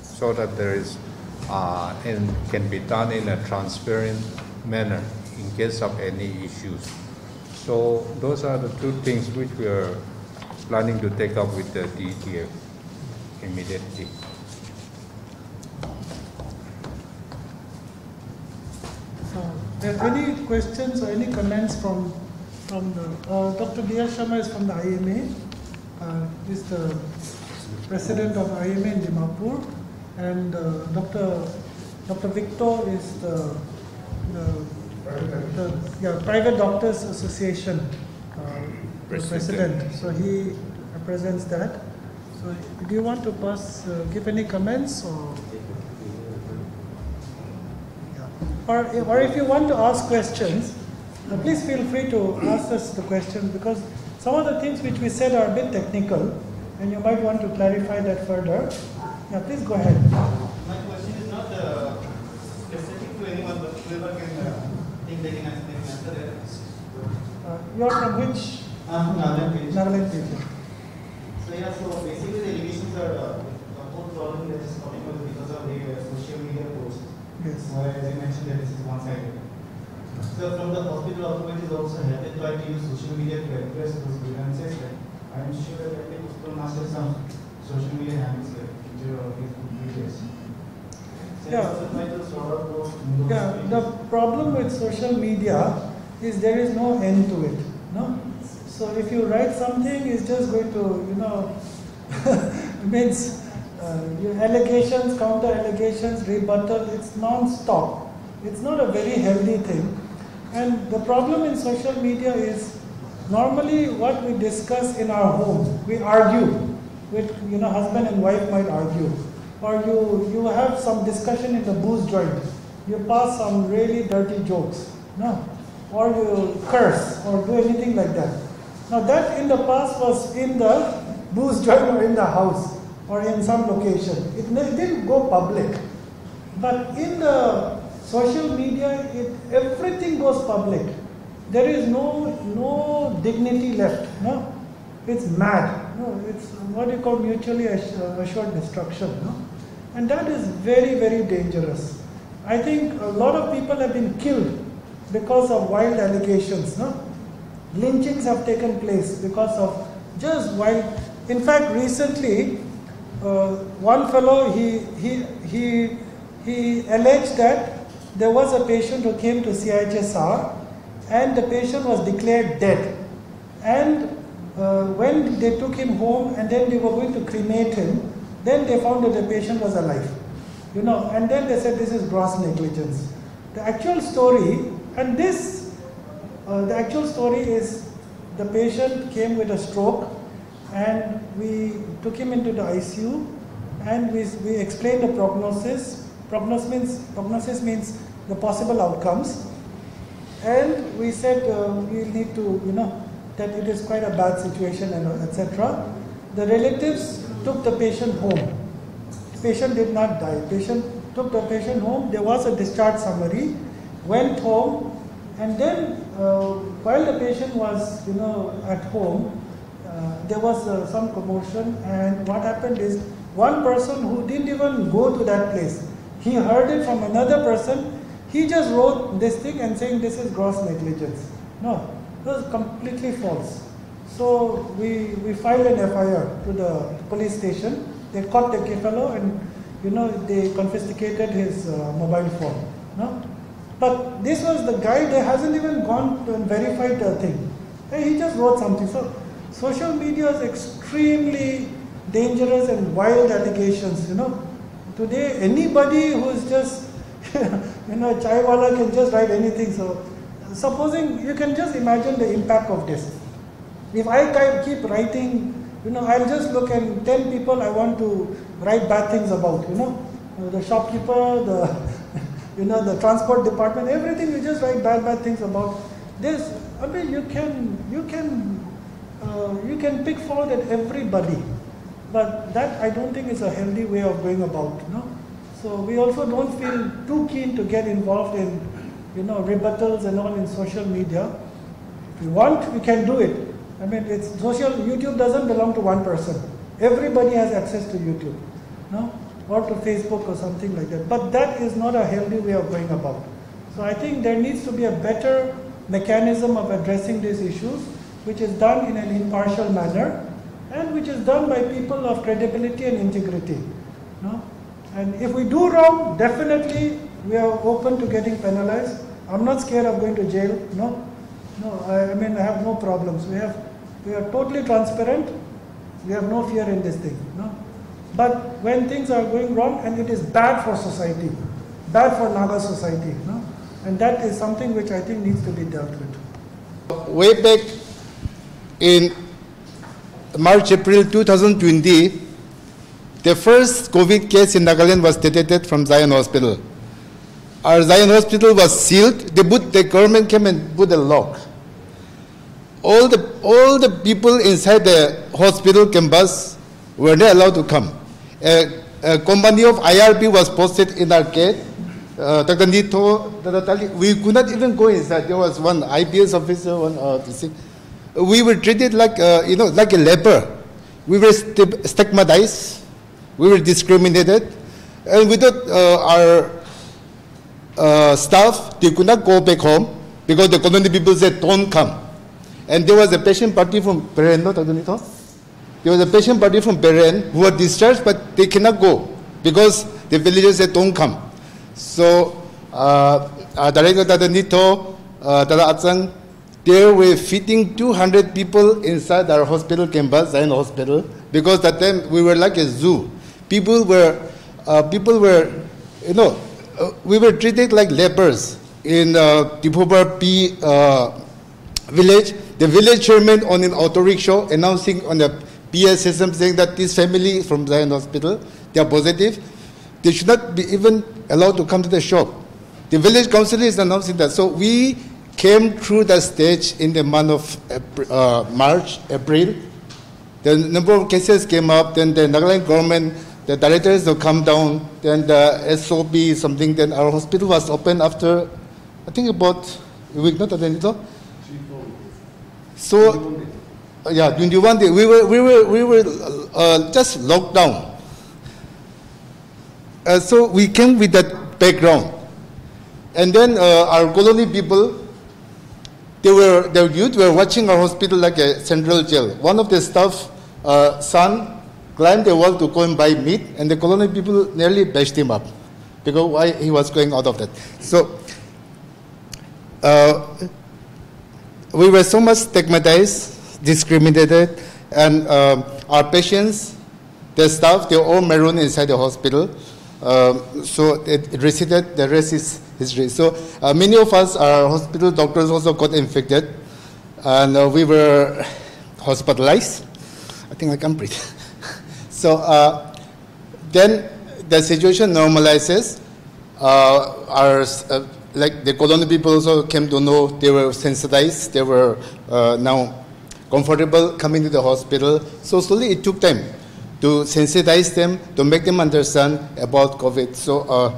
so that there is and can be done in a transparent manner in case of any issues. So those are the two things which we are planning to take up with the DTF immediately. Any questions or any comments from the Dr. D.R. Sharma is from the IMA. Is the president of IMA in Dimapur, and Dr. Victor is the Private Doctors Association president. So he represents that. So do you want to give any comments or? Or if you want to ask questions, please feel free to ask us the questions, because some of the things which we said are a bit technical and you might want to clarify that further. Yeah, please go ahead. My question is not specific to anyone, but whoever can think they can answer it. You are from which? Nagaland region. So yeah, so basically the allegations are whole problem that is coming up because of the social media posts. Yes. Where, as you mentioned, that this is one-sided. So from the hospital authorities also have they tried to use social media to address those grievances. I'm sure that every hospital must have some social media handles like Twitter or Facebook pages. So yeah, the problem with social media is there is no end to it. No? So if you write something, it's just going to, means your allegations, counter allegations, rebuttal, it's non-stop. It's not a very healthy thing. And the problem in social media is Normally, what we discuss in our home, we argue with, husband and wife might argue, or you have some discussion in the booze joint. You pass some really dirty jokes, no, or you curse or do anything like that. Now that in the past was in the booze joint or in the house or in some location. It didn't go public, but in the social media, everything goes public. There is no dignity left. No, it's mad. No, it's what you call mutually assured destruction. No, and that is very, very dangerous. I think a lot of people have been killed because of wild allegations. No, lynchings have taken place because of just wild. In fact, recently, one fellow he alleged that there was a patient who came to CIHSR. And the patient was declared dead. And when they took him home and then they were going to cremate him, then they found that the patient was alive. And then they said this is gross negligence. The actual story, and the actual story is the patient came with a stroke and we took him into the ICU and we explained the prognosis. Prognosis means the possible outcomes. And we said we need to, that it is quite a bad situation and etc. The relatives took the patient home. Patient did not die. Patient took the patient home. There was a discharge summary. Went home, and then while the patient was, at home, there was some commotion. And what happened is one person who didn't even go to that place, he heard it from another person. He just wrote this thing and saying this is gross negligence. No, it was completely false. So we filed an FIR to the police station. They caught the fellow and they confiscated his mobile phone. No, but this was the guy that hasn't even gone and verified the thing. He just wrote something. So social media is extremely dangerous and wild allegations. Today anybody who is just chaiwala can just write anything. So, supposing you can just imagine the impact of this. If I keep writing, I'll just look at 10 people I want to write bad things about. The shopkeeper, the transport department, everything. You just write bad things about this. I mean, you can pick fault at everybody, but that I don't think is a healthy way of going about. So we also don't feel too keen to get involved in, rebuttals and all in social media. If we want, we can do it. I mean, YouTube doesn't belong to one person. Everybody has access to YouTube, or to Facebook or something like that. But that is not a healthy way of going about. So I think there needs to be a better mechanism of addressing these issues, which is done in an impartial manner, and which is done by people of credibility and integrity. And if we do wrong, definitely we are open to getting penalized. I'm not scared of going to jail. No, I mean, I have no problems. We are totally transparent. We have no fear in this thing. But when things are going wrong and it is bad for society, bad for Naga society, and that is something which I think needs to be dealt with. Way back in March, April 2020, the first COVID case in Nagaland was detected from Zion Hospital. Our Zion Hospital was sealed. The government came and put a lock. All the people inside the hospital campus were not allowed to come. A company of IRP was posted in our gate. Dr. Nito, we could not even go inside. There was one IPS officer, we were treated like like a leper. We were stigmatized. We were discriminated, and without our staff, they could not go back home because the community people said, "Don't come." And there was a patient party from Beren, no, Dr. Nito? There was a patient party from Beren who were discharged, but they cannot go because the villagers said, "Don't come." So, Director Dr. Nito, Dr. Atsang, they were feeding 200 people inside our hospital campus, Zion Hospital, because that time we were like a zoo. People were, we were treated like lepers in Dipobar P village. the village chairman on an auto rickshaw announcing on the PA system saying that this family from Zion Hospital, they are positive. They should not be even allowed to come to the shop. The village council is announcing that. So we came through the stage in the month of March, April. The number of cases came up, then the Nagaland government, the directors will come down, then the SOP something, then our hospital was open after, I think about a week, not a little. So, yeah, 21 days. We were just locked down. So we came with that background. And then our colony people, their youth were watching our hospital like a central jail. One of the staff, son, climbed the wall to go and buy meat, and the colony people nearly bashed him up because why he was going out of that. So we were so much stigmatized, discriminated, and our patients, the staff, they were all marooned inside the hospital. So it receded, the rest is history. So many of us, our hospital doctors also got infected, and we were hospitalized. I think I can't breathe. So then the situation normalizes. Like the colony people also came to know, they were sensitized, they were now comfortable coming to the hospital. So slowly it took time to sensitize them, to make them understand about COVID. So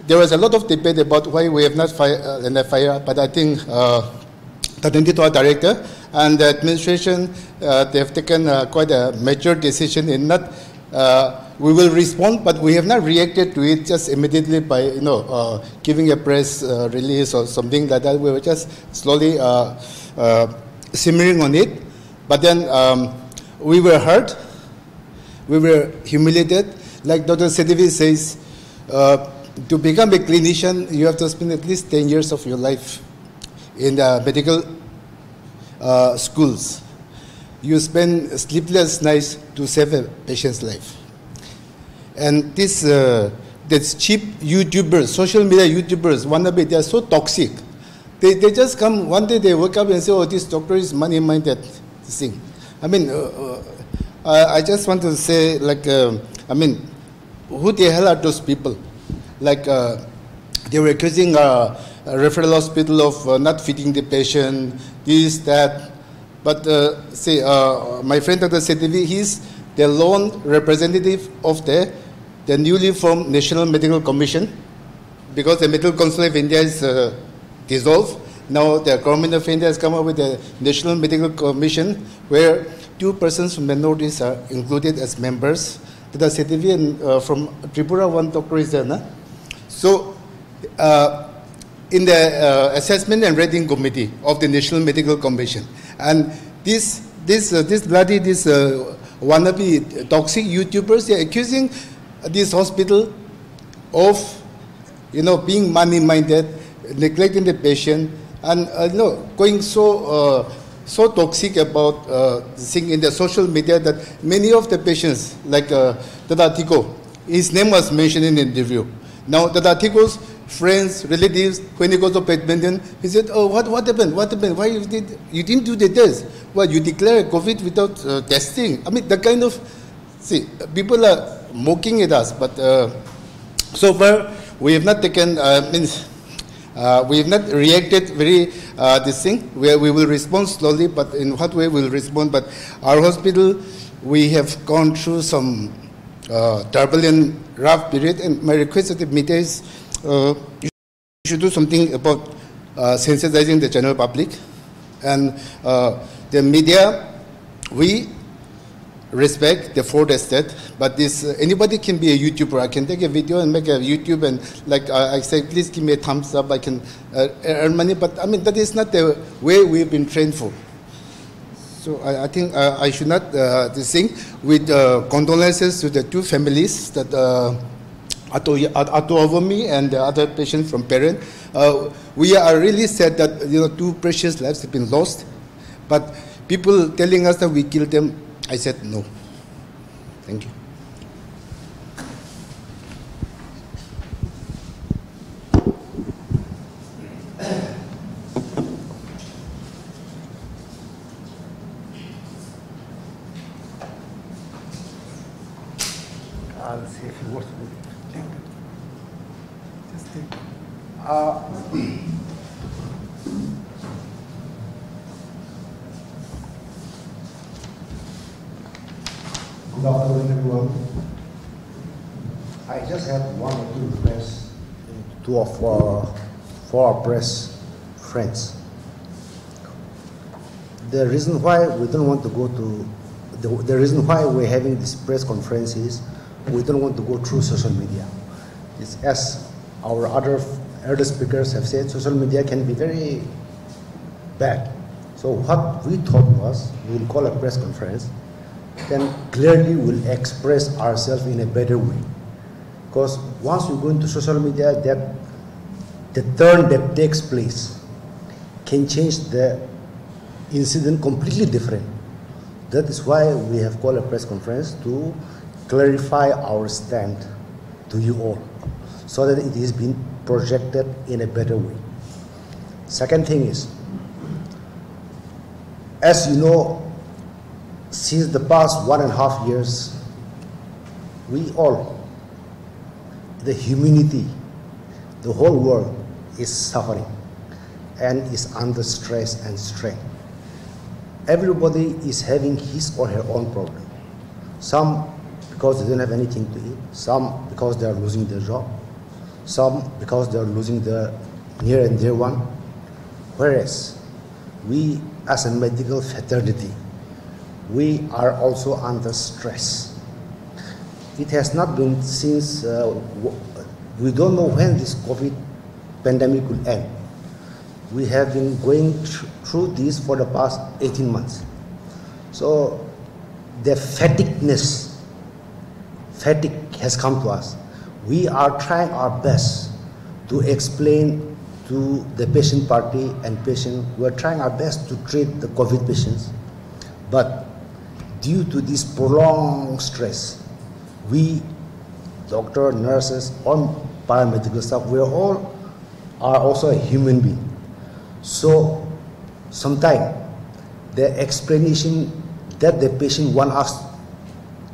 there was a lot of debate about why we have not an FIR, but I think according to our director and the administration, they have taken quite a mature decision in not, we will respond, but we have not reacted to it just immediately by, giving a press release or something like that. We were just slowly simmering on it. But then we were hurt. We were humiliated. Like Dr. Sedevi says, to become a clinician, you have to spend at least 10 years of your life in the medical schools. You spend sleepless nights to save a patient's life. And this cheap YouTubers, social media YouTubers, wannabe, they are so toxic. They just come, one day they wake up and say, oh, this doctor is money-minded thing. I mean, I just want to say, like, I mean, who the hell are those people? Like, they were accusing a referral hospital of not feeding the patient, this, that. But say, my friend Dr. Sedevi, he's the lone representative of the newly formed National Medical Commission, because the Medical Council of India is dissolved. Now the government of India has come up with the National Medical Commission, where 2 persons from the Northeast are included as members. Dr. Sedevi and from Tripura, one doctor is there. Nah? So in the assessment and rating committee of the National Medical Commission, and this wannabe toxic YouTubers, they are accusing this hospital of, being money-minded, neglecting the patient, and going so toxic about this thing in the social media that many of the patients, like Dada Tiko, his name was mentioned in the interview. Now Dada Tiko's friends, relatives, when he goes to badminton, he said, oh, what happened? What happened? Why you didn't do the test? Well, you declare COVID without testing. I mean, the kind of, people are mocking at us, but so far we have not taken, we have not reacted very this thing. We will respond slowly, but in what way we will respond? But our hospital, we have gone through some turbulent, rough period, and my request at the media is you should do something about sensitizing the general public. And the media, we respect the fourth estate, but this anybody can be a YouTuber. I can take a video and make a YouTube, and like I say, please give me a thumbs up. I can earn money, but I mean that is not the way we've been trained for. So I think I should not this thing with condolences to the 2 families that Atu Avomi and the other patient from Parent. We are really sad that 2 precious lives have been lost, but people telling us that we killed them. I said no. Thank you. Good afternoon, everyone. I just have one or two requests for our press friends. The reason why we don't want to go to the reason why we're having this press conference is we don't want to go through social media. It's, as our other speakers have said, social media can be very bad. So what we thought was we'll call a press conference, then clearly we'll express ourselves in a better way. Because once you go into social media, that the turn that takes place can change the incident completely different. That is why we have called a press conference to clarify our stand to you all, so that it is being projected in a better way. Second thing is, as you know, since the past 1.5 years, we all, the humanity, the whole world is suffering and is under stress and strain. Everybody is having his or her own problem. Some because they don't have anything to eat, some because they are losing their job, some because they are losing their near and dear one. Whereas we as a medical fraternity, we are also under stress. It has not been since, we don't know when this COVID pandemic will end. We have been going through this for the past 18 months. So the fatigue has come to us. We are trying our best to explain to the patient party and patient. We are trying our best to treat the COVID patients. But due to this prolonged stress, we, doctor, nurses, or paramedical staff, we are also a human being. So sometimes the explanation that the patient wants us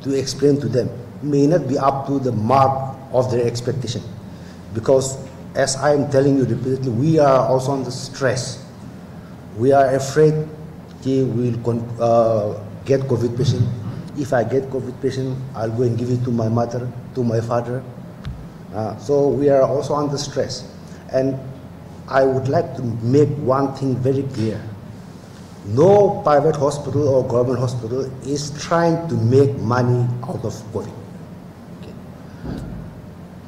to explain to them may not be up to the mark of their expectation. Because as I am telling you repeatedly, we are also under stress. We are afraid we will get COVID patient. If I get COVID patient, I'll go and give it to my mother, to my father. So we are also under stress. And I would like to make one thing very clear. No private hospital or government hospital is trying to make money out of COVID. Okay.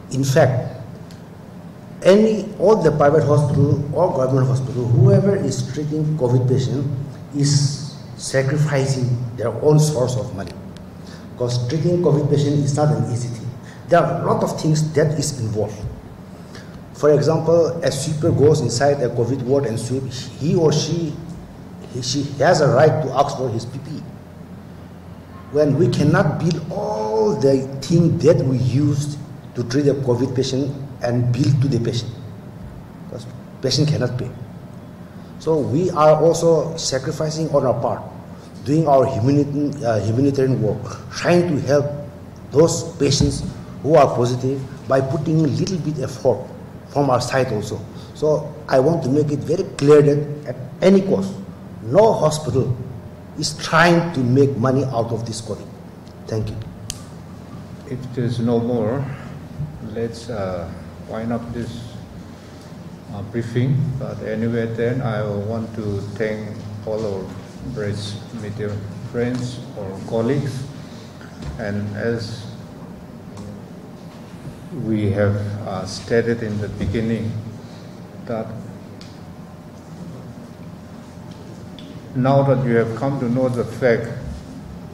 In fact, all the private hospital or government hospital, whoever is treating COVID patient is sacrificing their own source of money. Because treating COVID patient is not an easy thing. There are a lot of things that is involved. For example, a sweeper goes inside a COVID ward and sweep, he or she has a right to ask for his PPE. When we cannot bill all the things that we used to treat a COVID patient and bill to the patient, because patient cannot pay. So we are also sacrificing on our part, doing our humanitarian work, trying to help those patients who are positive by putting a little bit effort from our side also. So I want to make it very clear that at any cost, no hospital is trying to make money out of this COVID. Thank you. If there's no more, let's wind up this briefing. But anyway, then I want to thank all our press media friends or colleagues. And as we have stated in the beginning, that now that you have come to know the fact,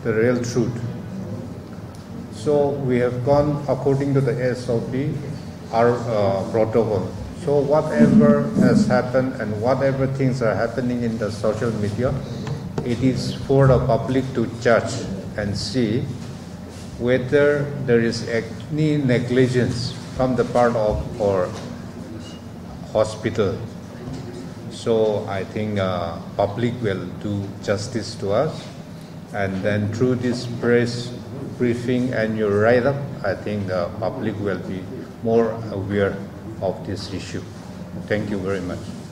the real truth, so we have gone according to the SOP, our protocol. So whatever has happened and whatever things are happening in the social media, it is for the public to judge and see whether there is any negligence from the part of our hospital. So I think public will do justice to us, and then through this press briefing and your write-up, I think the public will be more aware of this issue. Thank you very much.